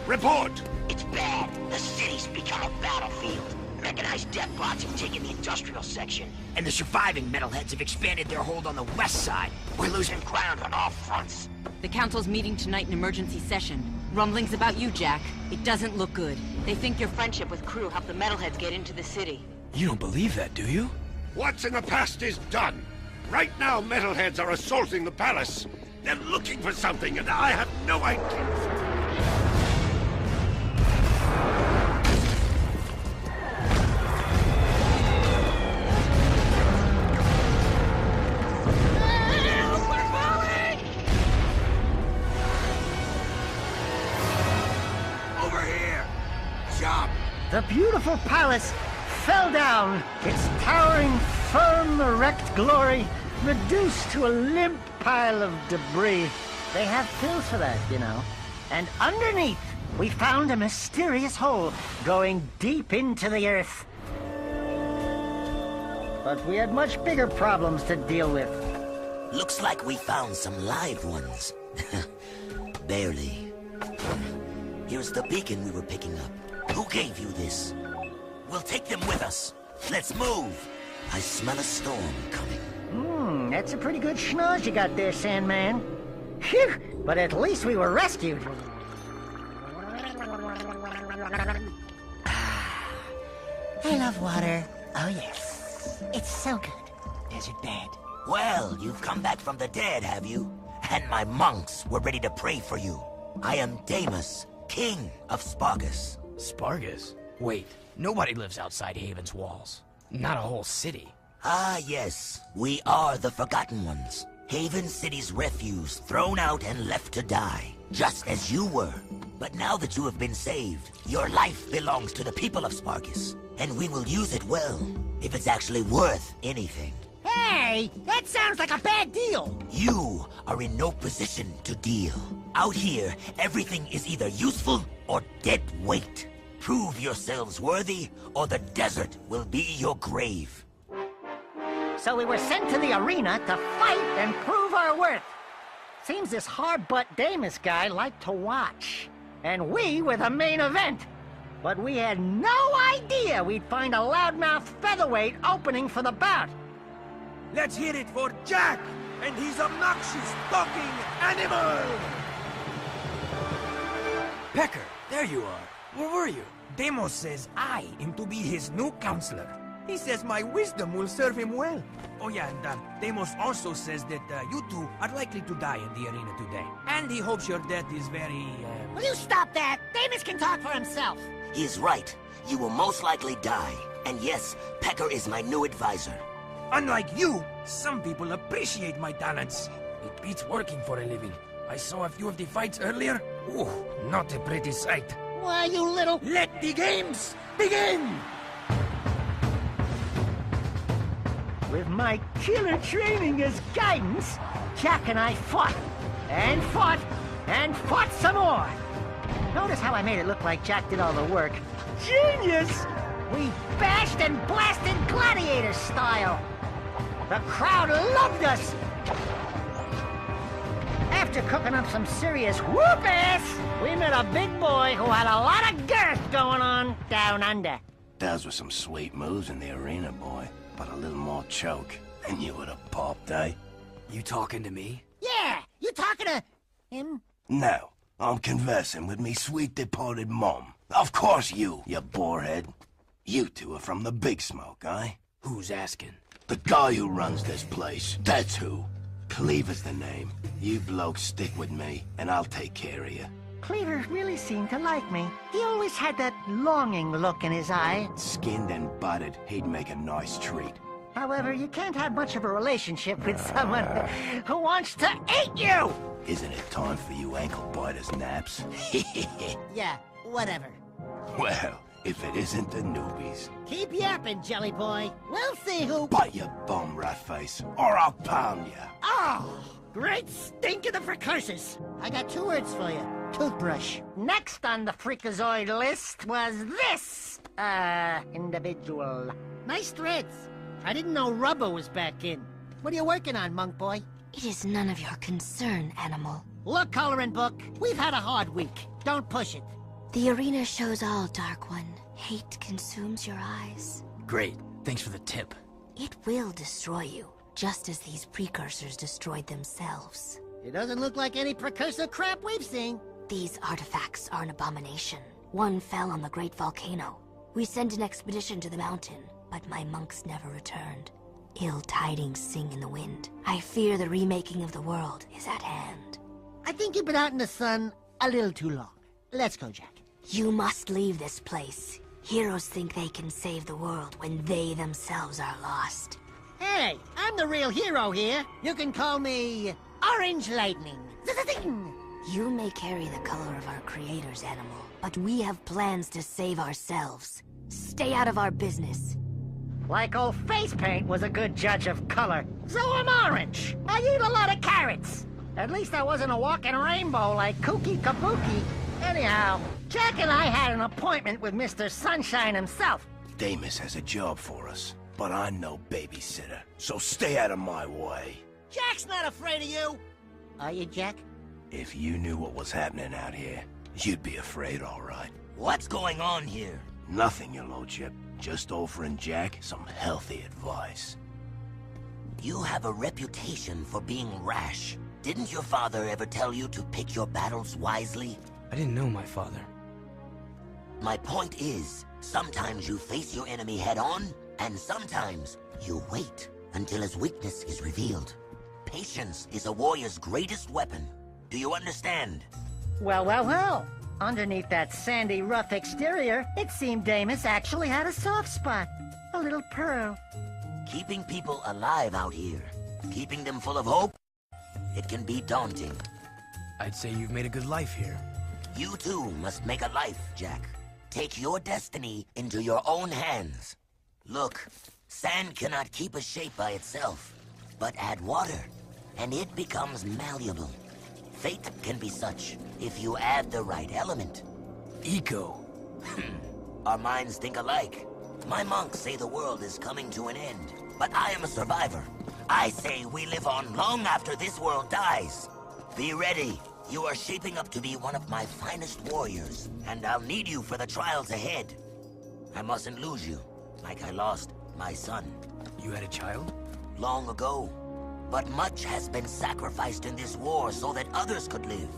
Report! It's bad. The city's become a battlefield. Mechanized death bots have taken the industrial section, and the surviving metalheads have expanded their hold on the west side. We're losing ground on all fronts. The Council's meeting tonight in emergency session. Rumblings about you, Jack. It doesn't look good. They think your friendship with Crew helped the metalheads get into the city. You don't believe that, do you? What's in the past is done. Right now, metalheads are assaulting the palace. They're looking for something, and I have no idea. The beautiful palace fell down, its towering, firm, erect glory reduced to a limp pile of debris. They have pills for that, you know. And underneath, we found a mysterious hole going deep into the earth. But we had much bigger problems to deal with. Looks like we found some live ones. Barely. Here's the beacon we were picking up. Who gave you this? We'll take them with us. Let's move. I smell a storm coming. That's a pretty good schnoz you got there, Sandman. Phew, but at least we were rescued. I love water. Oh, yes. It's so good. Desert bed. Well, you've come back from the dead, have you? And my monks were ready to pray for you. I am Damus, king of Spargus. Spargus? Wait, nobody lives outside Haven's walls. Not a whole city. Ah, yes. We are the Forgotten Ones. Haven City's refuse, thrown out and left to die. Just as you were. But now that you have been saved, your life belongs to the people of Spargus. And we will use it well, if it's actually worth anything. Hey, that sounds like a bad deal. You are in no position to deal. Out here, everything is either useful or dead weight. Prove yourselves worthy, or the desert will be your grave. So we were sent to the arena to fight and prove our worth. Seems this hard-butt Damus guy liked to watch. And we were the main event. But we had no idea we'd find a loudmouth featherweight opening for the bout. Let's hear it for Jack and his obnoxious talking animal! Pecker, there you are. Where were you? Deimos says I am to be his new counselor. He says my wisdom will serve him well. Oh yeah, and Deimos also says that you two are likely to die in the arena today. And he hopes your death is very, Will you stop that? Damus can talk for himself. He's right. You will most likely die. And yes, Pecker is my new advisor. Unlike you, some people appreciate my talents. It beats working for a living. I saw a few of the fights earlier. Ooh, not a pretty sight. Why, you little... Let the games begin! With my killer training as guidance, Jack and I fought, and fought, and fought some more. Notice how I made it look like Jack did all the work. Genius! We bashed and blasted gladiator style. The crowd loved us. After cooking up some serious whoop-ass, we met a big boy who had a lot of girth going on down under. Those were some sweet moves in the arena, boy. But a little more choke, and you would have popped, eh? You talking to me? Yeah, you talking to him? No, I'm conversing with me sweet departed mom. Of course you borehead. You two are from the Big Smoke, eh? Who's asking? The guy who runs this place, that's who. Cleaver's the name. You blokes stick with me, and I'll take care of you. Cleaver really seemed to like me. He always had that longing look in his eye. Skinned and buttered, he'd make a nice treat. However, you can't have much of a relationship with someone who wants to eat you! Isn't it time for you ankle biters naps? Yeah, whatever. Well, if it isn't the newbies. Keep yapping, Jelly Boy. We'll see who... Bite your bum, rat face, or I'll pound you. Oh! Great stink of the precursors! I got 2 words for you. Toothbrush. Next on the freakazoid list was this, individual. Nice threads. I didn't know rubber was back in. What are you working on, Monk Boy? It is none of your concern, animal. Look, coloring book. We've had a hard week. Don't push it. The arena shows all, Dark One. Hate consumes your eyes. Great. Thanks for the tip. It will destroy you, just as these precursors destroyed themselves. It doesn't look like any precursor crap we've seen. These artifacts are an abomination. One fell on the great volcano. We sent an expedition to the mountain, but my monks never returned. Ill tidings sing in the wind. I fear the remaking of the world is at hand. I think you've been out in the sun a little too long. Let's go, Jack. You must leave this place. Heroes think they can save the world when they themselves are lost. Hey, I'm the real hero here. You can call me Orange Lightning. Zing! You may carry the color of our creator's animal, but we have plans to save ourselves. Stay out of our business. Like old face paint was a good judge of color. So I'm orange. I eat a lot of carrots. At least I wasn't a walking rainbow like Kooky Kabuki. Anyhow, Jack and I had an appointment with Mr. Sunshine himself. Damus has a job for us, but I'm no babysitter, so stay out of my way. Jack's not afraid of you. Are you, Jack? If you knew what was happening out here, you'd be afraid, all right. What's going on here? Nothing, your lordship. Just offering Jack some healthy advice. You have a reputation for being rash. Didn't your father ever tell you to pick your battles wisely? I didn't know my father. My point is, sometimes you face your enemy head-on, and sometimes you wait until his weakness is revealed. Patience is a warrior's greatest weapon. Do you understand? Well, well, well. Underneath that sandy, rough exterior, it seemed Damus actually had a soft spot. A little pearl. Keeping people alive out here, keeping them full of hope, it can be daunting. I'd say you've made a good life here. You too must make a life, Jack. Take your destiny into your own hands. Look, sand cannot keep a shape by itself, but add water, and it becomes malleable. Fate can be such if you add the right element. Eco. Our minds think alike. My monks say the world is coming to an end. but I am a survivor. I say we live on long after this world dies. Be ready. You are shaping up to be one of my finest warriors, and I'll need you for the trials ahead. I mustn't lose you, like I lost my son. You had a child? Long ago. But much has been sacrificed in this war so that others could live.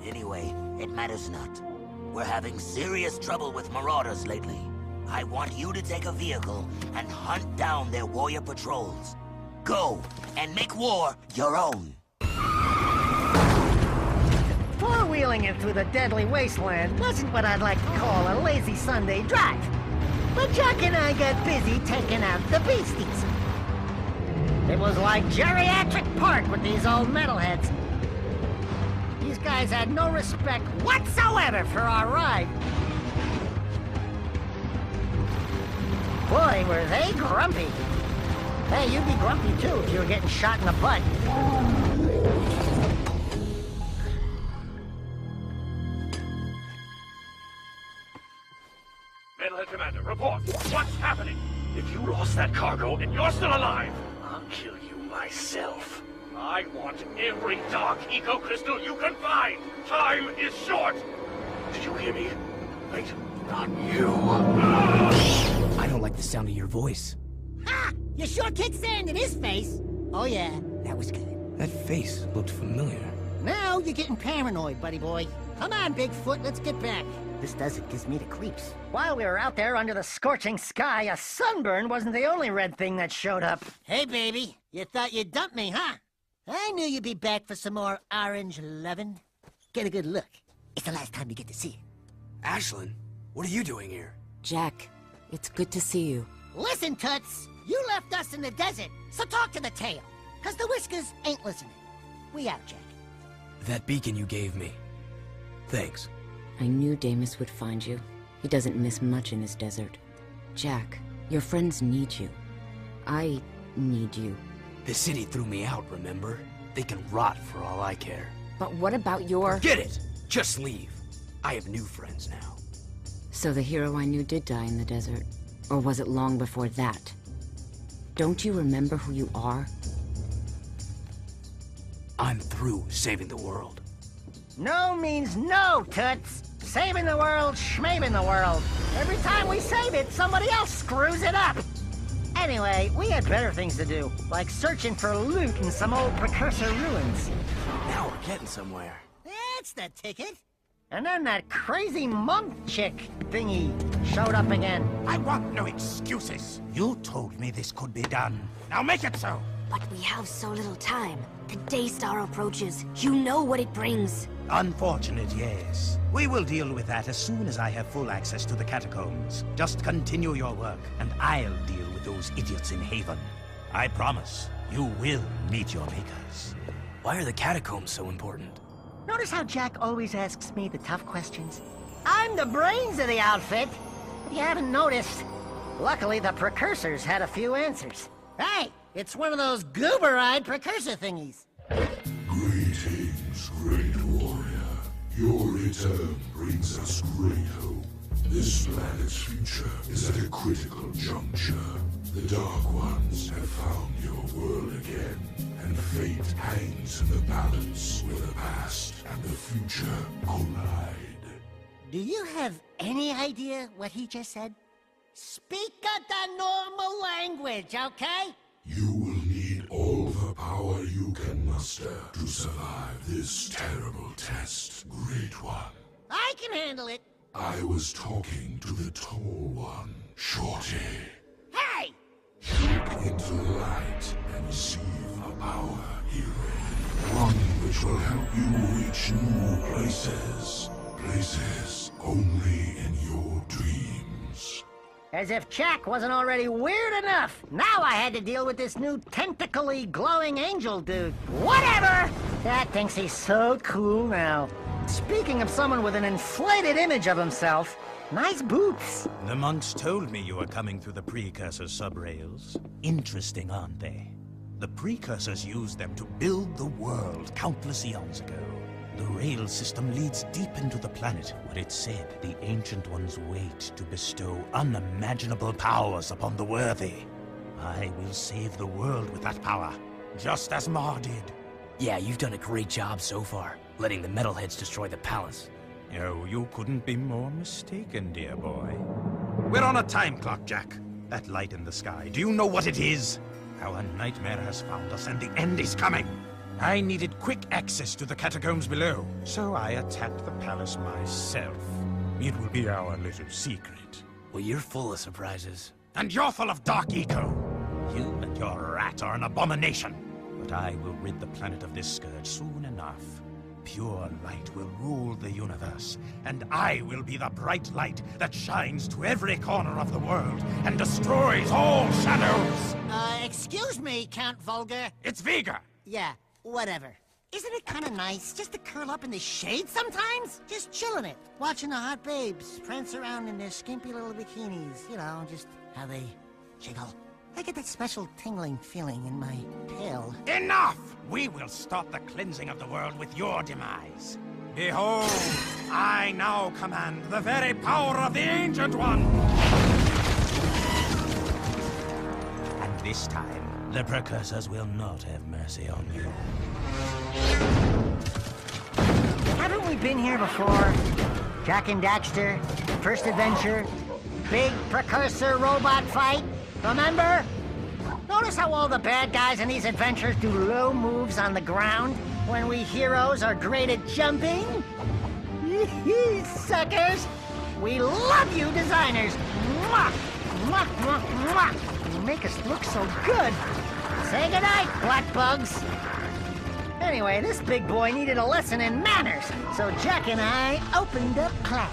Anyway, it matters not. We're having serious trouble with marauders lately. I want you to take a vehicle and hunt down their warrior patrols. Go, and make war your own. Four-wheeling it through the deadly wasteland wasn't what I'd like to call a lazy Sunday drive. But Jack and I got busy taking out the beasties. It was like geriatric park with these old metalheads. These guys had no respect whatsoever for our ride. Boy, were they grumpy. Hey, you'd be grumpy too if you were getting shot in the butt. Metalhead Commander, report! What's happening? If you lost that cargo and you're still alive, I'll kill you myself. I want every dark eco-crystal you can find! Time is short! Did you hear me? Wait, not you. I don't like the sound of your voice. Ha! You sure kicked sand in his face. Oh yeah, that was good. That face looked familiar. Now you're getting paranoid, buddy boy. Come on, Bigfoot, let's get back. This desert gives me the creeps. While we were out there under the scorching sky, a sunburn wasn't the only red thing that showed up. Hey, baby, you thought you'd dump me, huh? I knew you'd be back for some more orange lovin'. Get a good look. It's the last time you get to see it. Ashlyn, what are you doing here? Jack, it's good to see you. Listen, Toots, you left us in the desert, so talk to the tail. 'Cause the Whiskers ain't listening. We out, Jack. That beacon you gave me. Thanks. I knew Damus would find you. He doesn't miss much in his desert. Jack, your friends need you. I need you. The city threw me out, remember? They can rot for all I care. But what about your... Forget it! Just leave. I have new friends now. So the hero I knew did die in the desert. Or was it long before that? Don't you remember who you are? I'm through saving the world. No means no, Toots. Saving the world, schmaving the world. Every time we save it, somebody else screws it up. Anyway, we had better things to do, like searching for loot in some old precursor ruins. Now we're getting somewhere. That's the ticket. And then that crazy monk chick thingy showed up again. I want no excuses. You told me this could be done. Now make it so. But we have so little time. The Daystar approaches. You know what it brings. Unfortunate, yes. We will deal with that as soon as I have full access to the catacombs. Just continue your work, and I'll deal with those idiots in Haven. I promise, you will meet your makers. Why are the catacombs so important? Notice how Jack always asks me the tough questions? I'm the brains of the outfit. If you haven't noticed, luckily the precursors had a few answers. Hey, it's one of those goober-eyed precursor thingies. Greetings, great warrior. Your return brings us great hope. This planet's future is at a critical juncture. The Dark Ones have found your world again, and fate hangs in the balance where the past and the future collide. Do you have any idea what he just said? Speak the normal language, okay? You will need all the power you can muster to survive this terrible test, Great One. I can handle it. I was talking to the Tall One, Shorty. Hey! Look into the light and receive a power healing. One which will help you reach new places. Places only in your dreams. As if Jack wasn't already weird enough. Now I had to deal with this new tentacly glowing angel dude. Whatever! Dad thinks he's so cool now. Speaking of someone with an inflated image of himself, nice boots. The monks told me you were coming through the precursor subrails. Interesting, aren't they? The precursors used them to build the world countless eons ago. The rail system leads deep into the planet, where it's said the Ancient Ones wait to bestow unimaginable powers upon the worthy. I will save the world with that power, just as Ma did. Yeah, you've done a great job so far, letting the metalheads destroy the palace. Oh, you couldn't be more mistaken, dear boy. We're on a time clock, Jack. That light in the sky, do you know what it is? Our nightmare has found us and the end is coming. I needed quick access to the catacombs below, so I attacked the palace myself. It will be our little secret. Well, you're full of surprises. And you're full of dark eco. You and your rat are an abomination. But I will rid the planet of this scourge soon enough. Pure light will rule the universe, and I will be the bright light that shines to every corner of the world and destroys all shadows! Excuse me, Count Vulgar. It's Vega! Yeah, whatever. Isn't it kind of nice just to curl up in the shade sometimes? Just chilling it, watching the hot babes prance around in their skimpy little bikinis. You know, just how they jiggle. I get that special tingling feeling in my tail. Enough! We will stop the cleansing of the world with your demise. Behold, I now command the very power of the Ancient One! And this time, the Precursors will not have mercy on you. Haven't we been here before? Jack and Daxter, first adventure, big Precursor robot fight. Remember? Notice how all the bad guys in these adventures do low moves on the ground when we heroes are great at jumping? Suckers! We love you, designers! Mwah! Mwah, mwah, mwah! You make us look so good! Say goodnight, black bugs! Anyway, this big boy needed a lesson in manners, so Jack and I opened up class.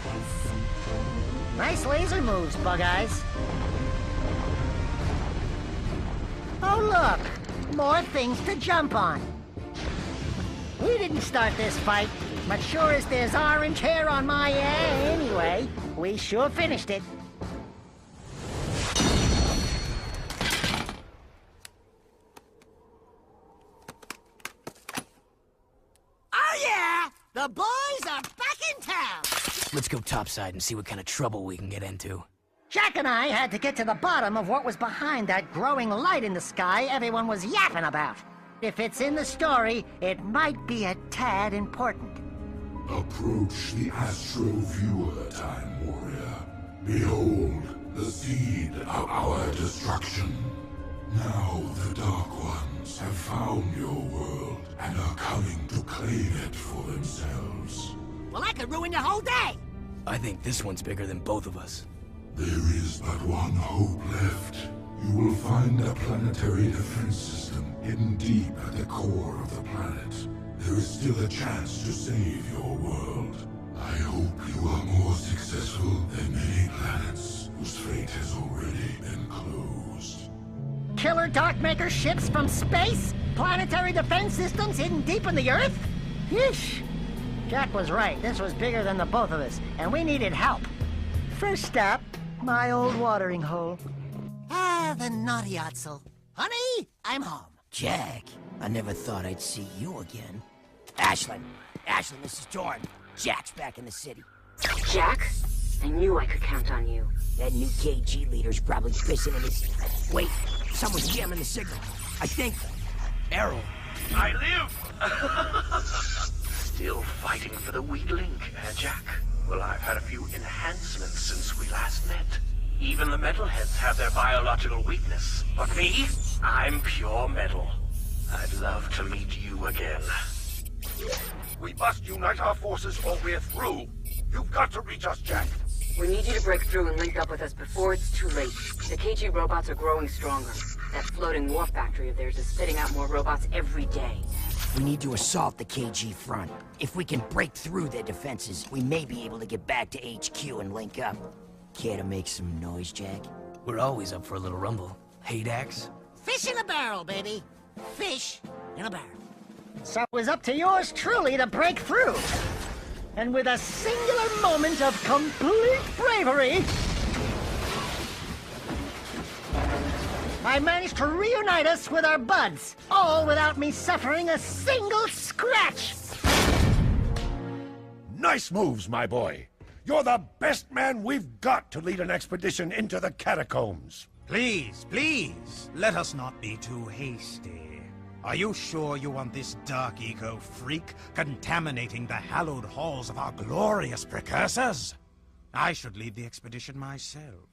Nice laser moves, Bug Eyes. Oh, look! More things to jump on. We didn't start this fight, but sure as there's orange hair on my anyway, we sure finished it. Oh, yeah! The boys are back in town! Let's go topside and see what kind of trouble we can get into. Jack and I had to get to the bottom of what was behind that growing light in the sky everyone was yapping about. If it's in the story, it might be a tad important. Approach the Astro Viewer, Time Warrior. Behold, the seed of our destruction. Now the Dark Ones have found your world and are coming to claim it for themselves. Well, I could ruin your whole day! I think this one's bigger than both of us. There is but one hope left. You will find a planetary defense system hidden deep at the core of the planet. There is still a chance to save your world. I hope you are more successful than many planets whose fate has already been closed. Killer Darkmaker ships from space? Planetary defense systems hidden deep in the Earth? Yeesh. Jack was right. This was bigger than the both of us, and we needed help. First stop, my old watering hole. Ah, the naughty Otzel. Honey, I'm home. Jack, I never thought I'd see you again. Ashlyn, this is Jordan. Jack's back in the city. Jack? I knew I could count on you. That new KG leader's probably pissing in his... Wait, someone's jamming the signal. I think... Errol. I live! Still fighting for the weak link, eh, Jack? Well, I've had a few enhancements since we last met. Even the metalheads have their biological weakness. But me? I'm pure metal. I'd love to meet you again. We must unite our forces or we're through. You've got to reach us, Jack. We need you to break through and link up with us before it's too late. The KG robots are growing stronger. That floating war factory of theirs is spitting out more robots every day. We need to assault the KG front. If we can break through their defenses, we may be able to get back to HQ and link up. Care to make some noise, Jack? We're always up for a little rumble. Hey, Dax? Fish in a barrel, baby. Fish in a barrel. So it was up to yours truly to break through. And with a singular moment of complete bravery, I managed to reunite us with our buds, all without me suffering a single scratch. Nice moves, my boy. You're the best man we've got to lead an expedition into the catacombs. Please, please, let us not be too hasty. Are you sure you want this dark eco freak contaminating the hallowed halls of our glorious precursors? I should lead the expedition myself.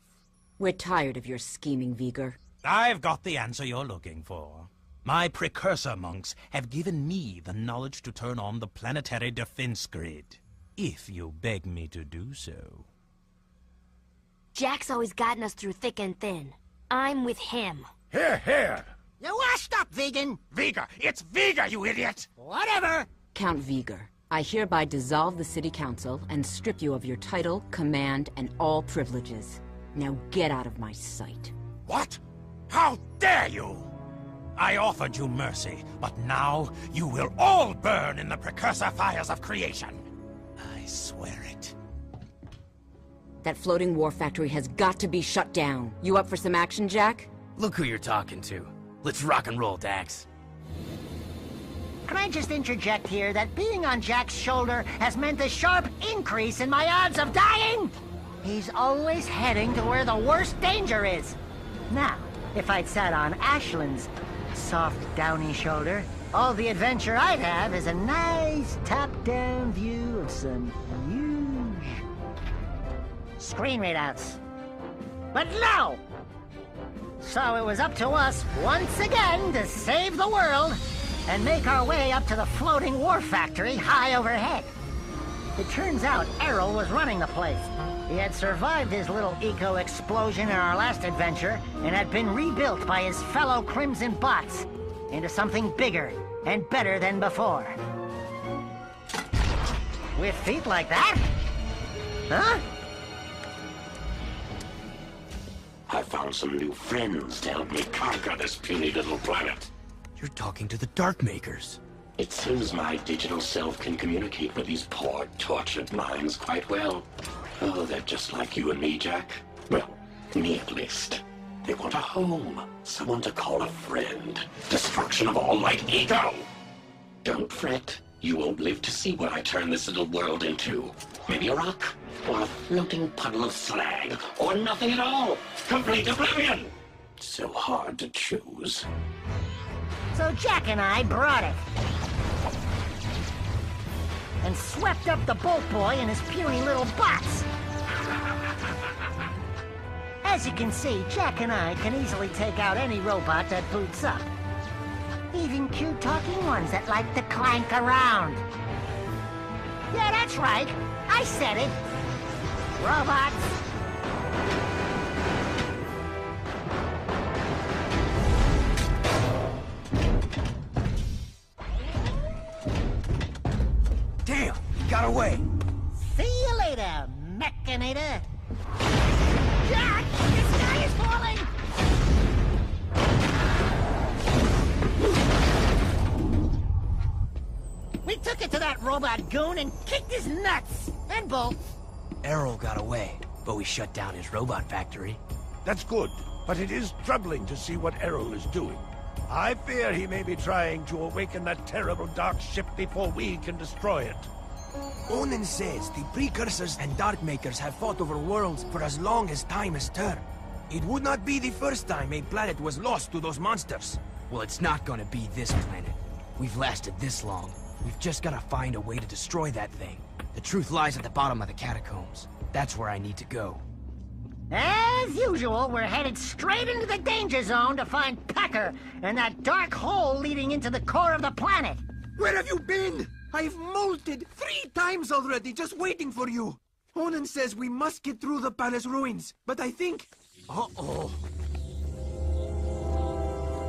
We're tired of your scheming, Vigor. I've got the answer you're looking for. My precursor monks have given me the knowledge to turn on the planetary defense grid, if you beg me to do so. Jack's always gotten us through thick and thin. I'm with him. Here, here! You washed up, Vegan! Vigor! It's Vigor, you idiot! Whatever! Count Vigor, I hereby dissolve the City Council and strip you of your title, command, and all privileges. Now get out of my sight. What? How dare you! I offered you mercy, but now you will all burn in the precursor fires of creation. I swear it. That floating war factory has got to be shut down. You up for some action, Jack? Look who you're talking to. Let's rock and roll, Dax. Can I just interject here that being on Jack's shoulder has meant a sharp increase in my odds of dying? He's always heading to where the worst danger is. Now, if I'd sat on Ashland's soft, downy shoulder, all the adventure I'd have is a nice top-down view of some huge screen readouts. But no! So it was up to us, once again, to save the world and make our way up to the floating war factory high overhead. It turns out Errol was running the place. He had survived his little eco-explosion in our last adventure and had been rebuilt by his fellow Crimson bots into something bigger and better than before. With feet like that? Huh? I found some new friends to help me conquer this puny little planet. You're talking to the Darkmakers. It seems my digital self can communicate with these poor, tortured minds quite well. Oh, they're just like you and me, Jack. Well, me at least. They want a home, someone to call a friend. Destruction of all light ego! Don't fret. You won't live to see what I turn this little world into. Maybe a rock, or a floating puddle of slag, or nothing at all. Complete oblivion! So hard to choose. So Jack and I brought it. And swept up the Bolt Boy and his puny little bots. As you can see, Jack and I can easily take out any robot that boots up. Even cute talking ones that like to clank around. Yeah, that's right. I said it. Robots. Damn, he got away. See you later, Mechanator. Jack, the sky is falling! We took it to that robot goon and kicked his nuts! And Bolt. Errol got away, but we shut down his robot factory. That's good, but it is troubling to see what Errol is doing. I fear he may be trying to awaken that terrible dark ship before we can destroy it. Onan says the Precursors and Darkmakers have fought over worlds for as long as time has turned. It would not be the first time a planet was lost to those monsters. Well, it's not gonna be this planet. We've lasted this long. We've just gotta find a way to destroy that thing. The truth lies at the bottom of the catacombs. That's where I need to go. As usual, we're headed straight into the danger zone to find Pecker and that dark hole leading into the core of the planet. Where have you been? I've molted 3 times already, just waiting for you. Onan says we must get through the palace ruins, but I think... Uh-oh.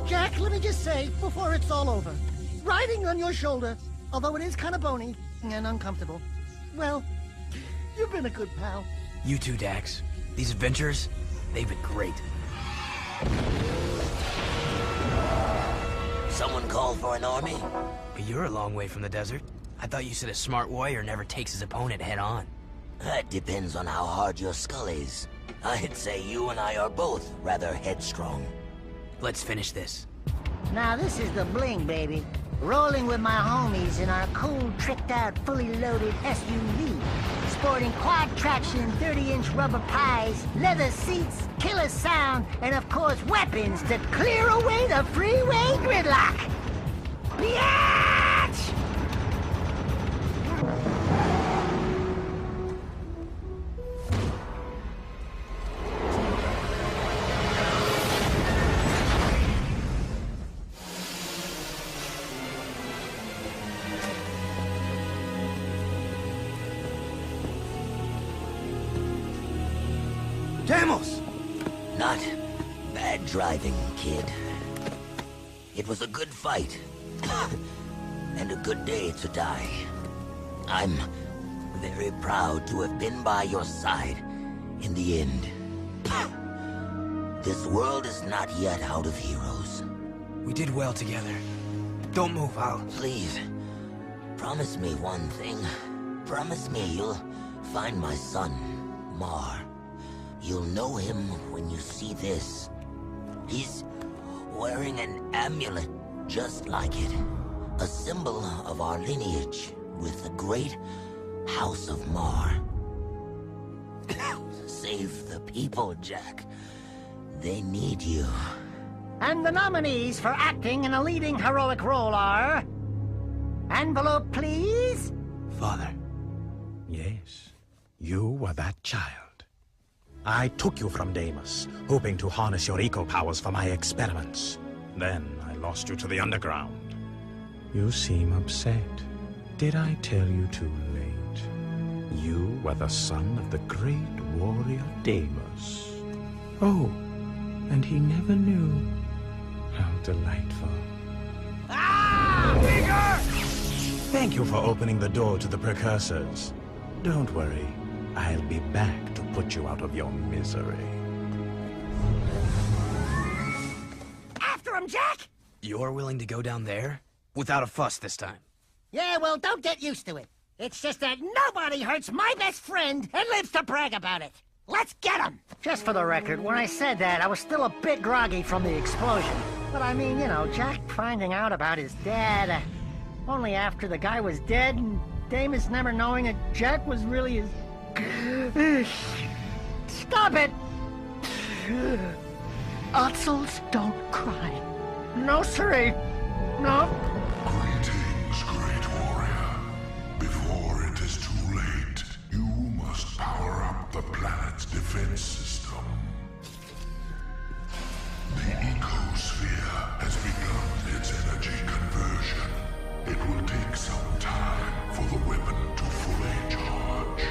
Jack, let me just say, before it's all over, riding on your shoulder, although it is kind of bony and uncomfortable, well, you've been a good pal. You too, Dax. These adventures, they've been great. Someone called for an army? But you're a long way from the desert. I thought you said a smart warrior never takes his opponent head-on. That depends on how hard your skull is. I'd say you and I are both rather headstrong. Let's finish this. Now this is the bling, baby. Rolling with my homies in our cool, tricked-out, fully loaded SUV. sporting quad traction, 30-inch rubber pies, leather seats, killer sound, and of course weapons to clear away the freeway gridlock. Biatch! Damos! Not bad driving, kid. It was a good fight. And a good day to die. I'm very proud to have been by your side in the end. This world is not yet out of heroes. We did well together. Don't move, Al. Please, promise me one thing. Promise me you'll find my son, Mar. You'll know him when you see this. He's wearing an amulet just like it. A symbol of our lineage with the great House of Mar. Save the people, Jack. They need you. And the nominees for acting in a leading heroic role are... Envelope, please? Father. Yes, you were that child. I took you from Deimos, hoping to harness your eco-powers for my experiments. Then I lost you to the underground. You seem upset. Did I tell you too late? You were the son of the great warrior Deimos. Oh, and he never knew. How delightful. Ah! Bigger! Thank you for opening the door to the precursors. Don't worry, I'll be back to put you out of your misery. After him, Jack! You're willing to go down there? Without a fuss this time. Yeah, well, don't get used to it. It's just that nobody hurts my best friend and lives to brag about it. Let's get him! Just for the record, when I said that, I was still a bit groggy from the explosion. But I mean, you know, Jack finding out about his dad... only after the guy was dead, and Deimos never knowing that Jack was really his... Stop it! Otzels don't cry. No, siree. No. Greetings, great warrior. Before it is too late, you must power up the planet's defense system. The ecosphere has begun its energy conversion. It will take some time for the weapon to fully charge.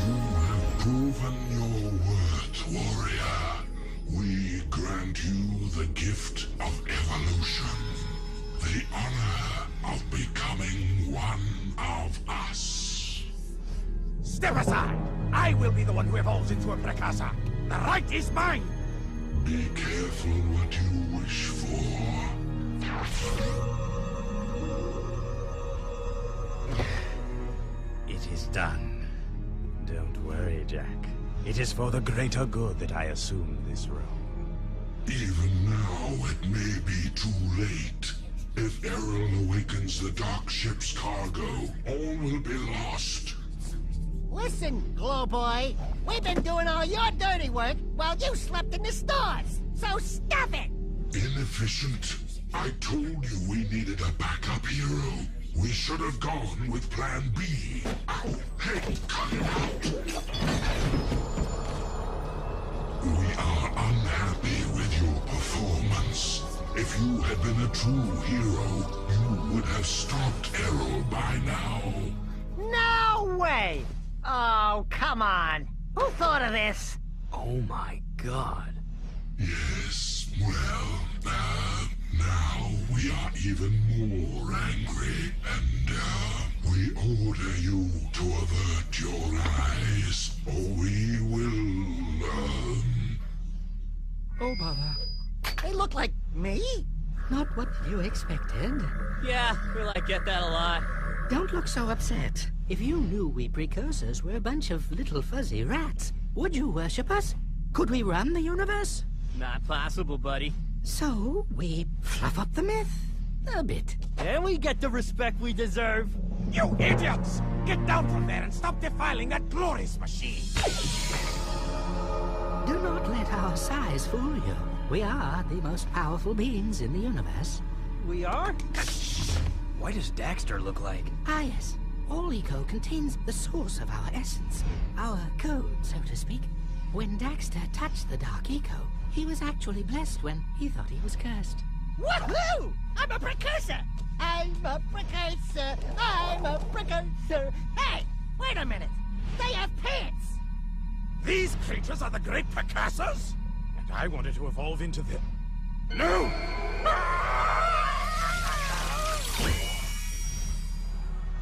You have proven your worth, warrior. We grant you the gift of evolution. The honor of becoming one of us. Step aside! I will be the one who evolves into a precursor. The right is mine! Be careful what you wish for. It is done. Don't worry, Jack. It is for the greater good that I assume this role. Even now, it may be too late. If Errol awakens the Dark Ship's cargo, all will be lost. Listen, Glow Boy, we've been doing all your dirty work while you slept in the stars. So stop it! Inefficient. I told you we needed a backup hero. We should have gone with Plan B. Ow, hey, cut it out! We are unhappy with your performance. If you had been a true hero, you would have stopped Errol by now. No way! Oh, come on. Who thought of this? Oh my god. Yes, well, now we are even more angry, and we order you to avert your eyes, or we will, Oh, bother. They look like me? Not what you expected. Yeah, I get that a lot. Don't look so upset. If you knew we precursors were a bunch of little fuzzy rats, would you worship us? Could we run the universe? Not possible, buddy. So, we fluff up the myth a bit. And we get the respect we deserve. You idiots! Get down from there and stop defiling that glorious machine! Do not let our size fool you. We are the most powerful beings in the universe. We are? What does Daxter look like? Ah, yes. All eco contains the source of our essence. Our code, so to speak. When Daxter touched the Dark Eco, he was actually blessed when he thought he was cursed. Woohoo! I'm a precursor! I'm a precursor! I'm a precursor! Hey! Wait a minute! They have pants! These creatures are the great precursors? And I wanted to evolve into them. No!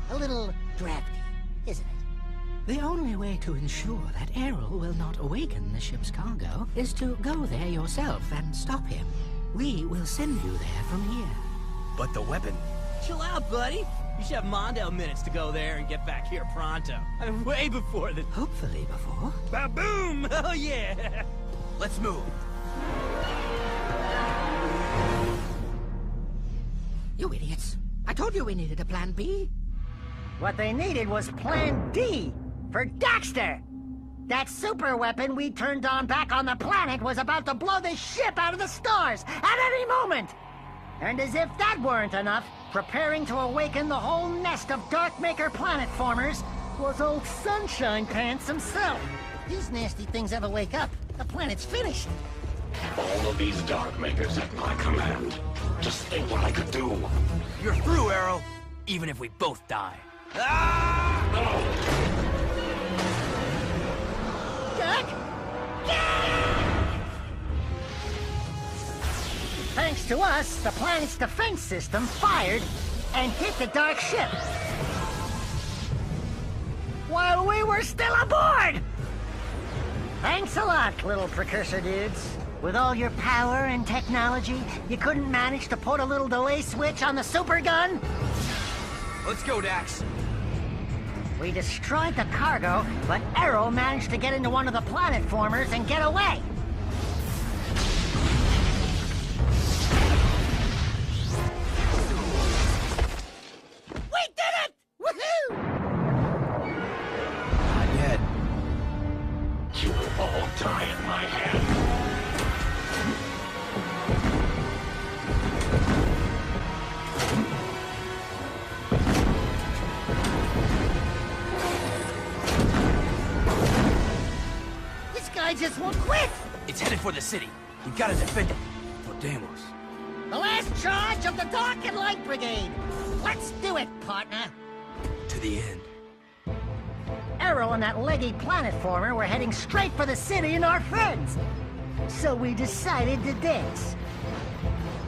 A little drafty, isn't it? The only way to ensure that Errol will not awaken the ship's cargo is to go there yourself and stop him. We will send you there from here. But the weapon... Chill out, buddy. You should have Mondale minutes to go there and get back here pronto. I mean, way before the... Hopefully before. Ba-boom! Oh, yeah! Let's move. You idiots. I told you we needed a plan B. What they needed was Plan D for Daxter. That super weapon we turned on back on the planet was about to blow the ship out of the stars at any moment. And as if that weren't enough, preparing to awaken the whole nest of Darkmaker planet formers was old Sunshine Pants himself. These nasty things ever wake up, the planet's finished. All of these Darkmakers at my command. Just think what I could do. You're through, Arrow. Even if we both die. Jack? Thanks to us, the planet's defense system fired and hit the dark ship. While we were still aboard! Thanks a lot, little precursor dudes. With all your power and technology, you couldn't manage to put a little delay switch on the super gun? Let's go, Dax. We destroyed the cargo, but Errol managed to get into one of the planet formers and get away. We did it! Woohoo! Not yet. You will all die in my hand. I just won't quit! It's headed for the city. We gotta defend it. Podemos. The last charge of the Dark and Light Brigade! Let's do it, partner! To the end. Errol and that leggy planet former were heading straight for the city and our friends. So we decided to dance.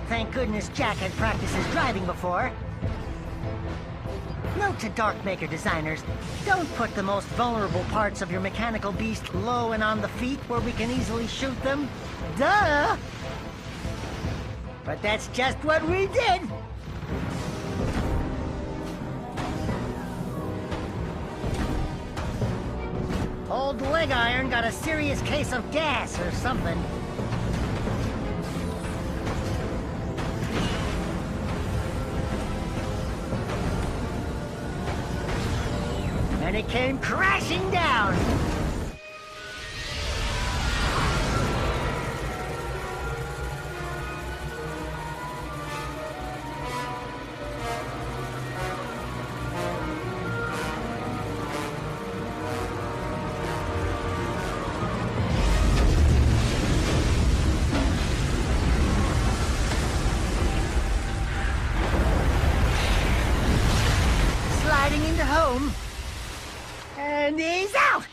Thank goodness Jack had practiced his driving before. Note to Darkmaker designers, don't put the most vulnerable parts of your mechanical beast low and on the feet where we can easily shoot them. Duh! But that's just what we did! Old Leg Iron got a serious case of gas or something. And it came crashing down. Sliding into home. And he's out!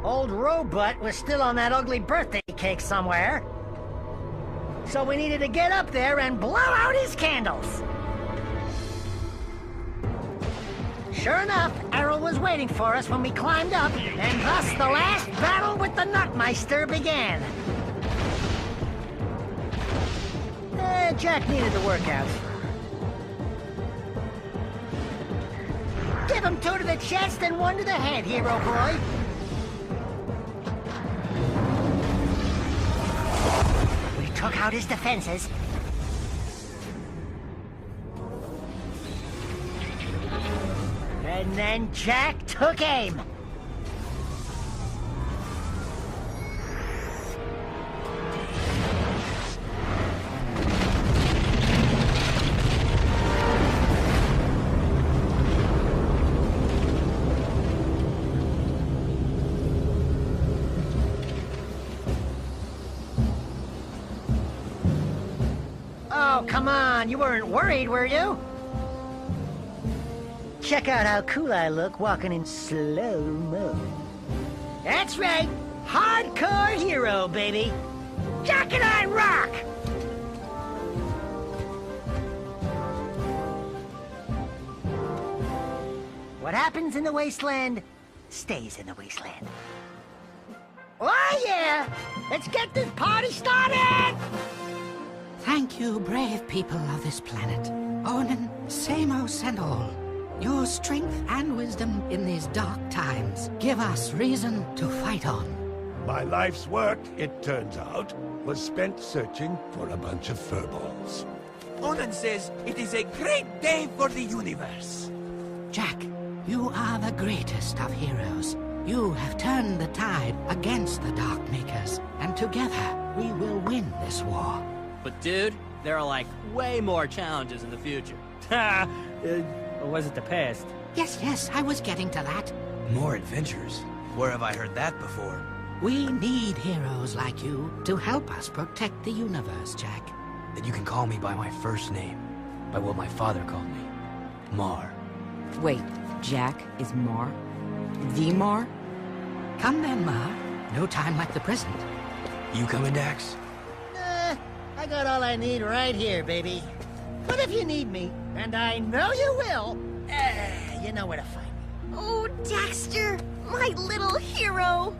Old Robot was still on that ugly birthday cake somewhere. So we needed to get up there and blow out his candles. Sure enough, Errol was waiting for us when we climbed up, and thus the last battle with the Nutmeister began. Jack needed the workout. Give him 2 to the chest and 1 to the head, hero boy. We took out his defenses. And then Jack took aim. Oh, come on, you weren't worried, were you? Check out how cool I look walking in slow-mo. That's right, hardcore hero, baby. Jack and I rock! What happens in the wasteland stays in the wasteland. Oh yeah! Let's get this party started! Thank you, brave people of this planet. Onan, Samos and all. Your strength and wisdom in these dark times give us reason to fight on. My life's work, it turns out, was spent searching for a bunch of furballs. Onan says it is a great day for the universe. Jack, you are the greatest of heroes. You have turned the tide against the Dark Makers, and together we will win this war. But dude, there are like way more challenges in the future. Ha! Or was it the past? Yes, I was getting to that. More adventures? Where have I heard that before? We need heroes like you to help us protect the universe, Jack. Then you can call me by my first name, by what my father called me. Mar. Wait, Jack is Mar? The Mar? Come then, Mar. No time like the present. You coming, Dax? I got all I need right here, baby. But if you need me, and I know you will, you know where to find me. Oh, Daxter, my little hero.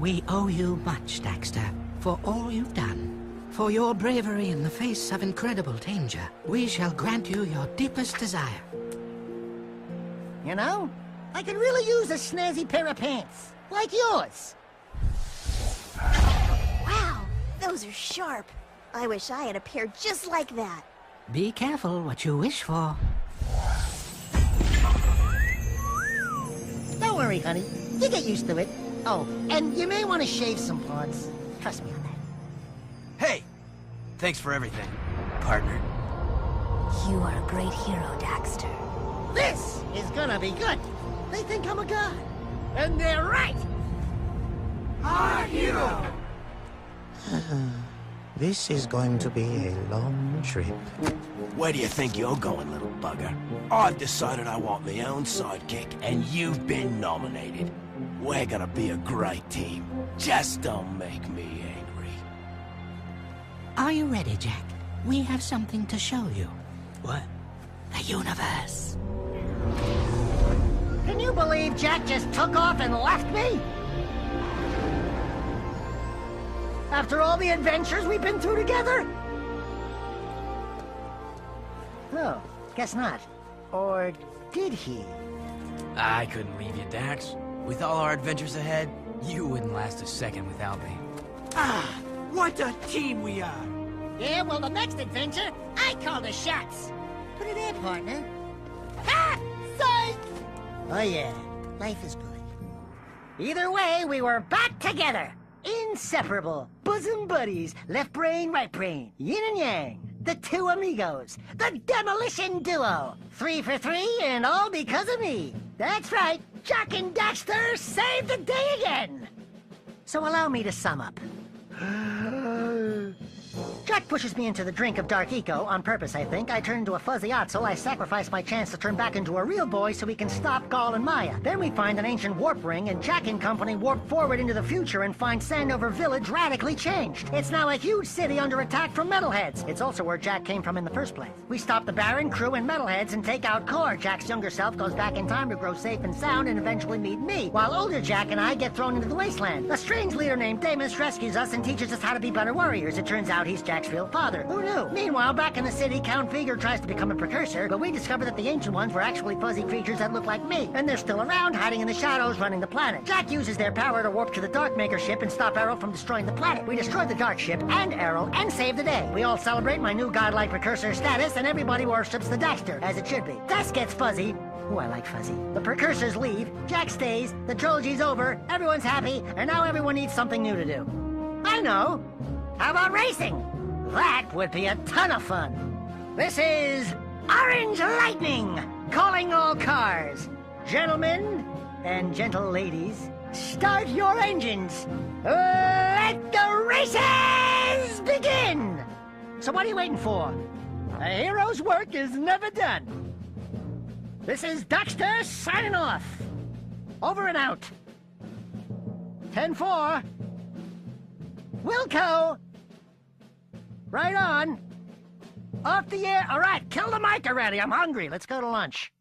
We owe you much, Daxter, for all you've done. For your bravery in the face of incredible danger, we shall grant you your deepest desire. You know, I could really use a snazzy pair of pants, like yours. Wow, those are sharp. I wish I had a pair just like that. Be careful what you wish for. Don't worry, honey. You get used to it. Oh, and you may want to shave some parts. Trust me on that. Hey! Thanks for everything, partner. You are a great hero, Daxter. This is gonna be good. They think I'm a god. And they're right! Our hero! This is going to be a long trip. Where do you think you're going, little bugger? I've decided I want my own sidekick, and you've been nominated. We're gonna be a great team. Just don't make me angry. Are you ready, Jack? We have something to show you. What? The universe. Can you believe Jack just took off and left me? After all the adventures we've been through together? Oh, guess not. Or did he? I couldn't leave you, Dax. With all our adventures ahead, you wouldn't last a second without me. Ah, what a team we are! Yeah, well, the next adventure, I call the shots. Put it in, partner. Ha! Psych! Oh yeah, life is good. Either way, we were back together. Inseparable, bosom buddies, left brain, right brain, yin and yang, the two amigos, the demolition duo, 3 for 3 and all because of me. That's right, Jack and Daxter saved the day again. So allow me to sum up. Jack pushes me into the drink of Dark Eco, on purpose, I think. I turn into a fuzzy Otso. I sacrifice my chance to turn back into a real boy so we can stop Gaul and Maya. Then we find an ancient warp ring, and Jack and company warp forward into the future and find Sandover Village radically changed. It's now a huge city under attack from metalheads. It's also where Jack came from in the first place. We stop the Baron, crew, and metalheads and take out Core. Jack's younger self goes back in time to grow safe and sound and eventually meet me, while older Jack and I get thrown into the wasteland. A strange leader named Damus rescues us and teaches us how to be better warriors. It turns out he's Jack Jack's real father. Who knew? Meanwhile, back in the city, Count Vigor tries to become a precursor, but we discover that the ancient ones were actually fuzzy creatures that look like me, and they're still around, hiding in the shadows, running the planet. Jack uses their power to warp to the Darkmaker ship and stop Errol from destroying the planet. We destroy the Dark ship and Errol and save the day. We all celebrate my new godlike precursor status, and everybody worships the Daxter, as it should be. Dust gets fuzzy. Ooh, I like fuzzy. The precursors leave, Jack stays, the trilogy's over, everyone's happy, and now everyone needs something new to do. I know! How about racing? That would be a ton of fun. This is Orange Lightning, calling all cars. Gentlemen and gentle ladies, start your engines. Let the races begin! So what are you waiting for? A hero's work is never done. This is Daxter signing off. Over and out. 10-4. Wilco! Right on. Off the air. All right, kill the mic already. I'm hungry. Let's go to lunch.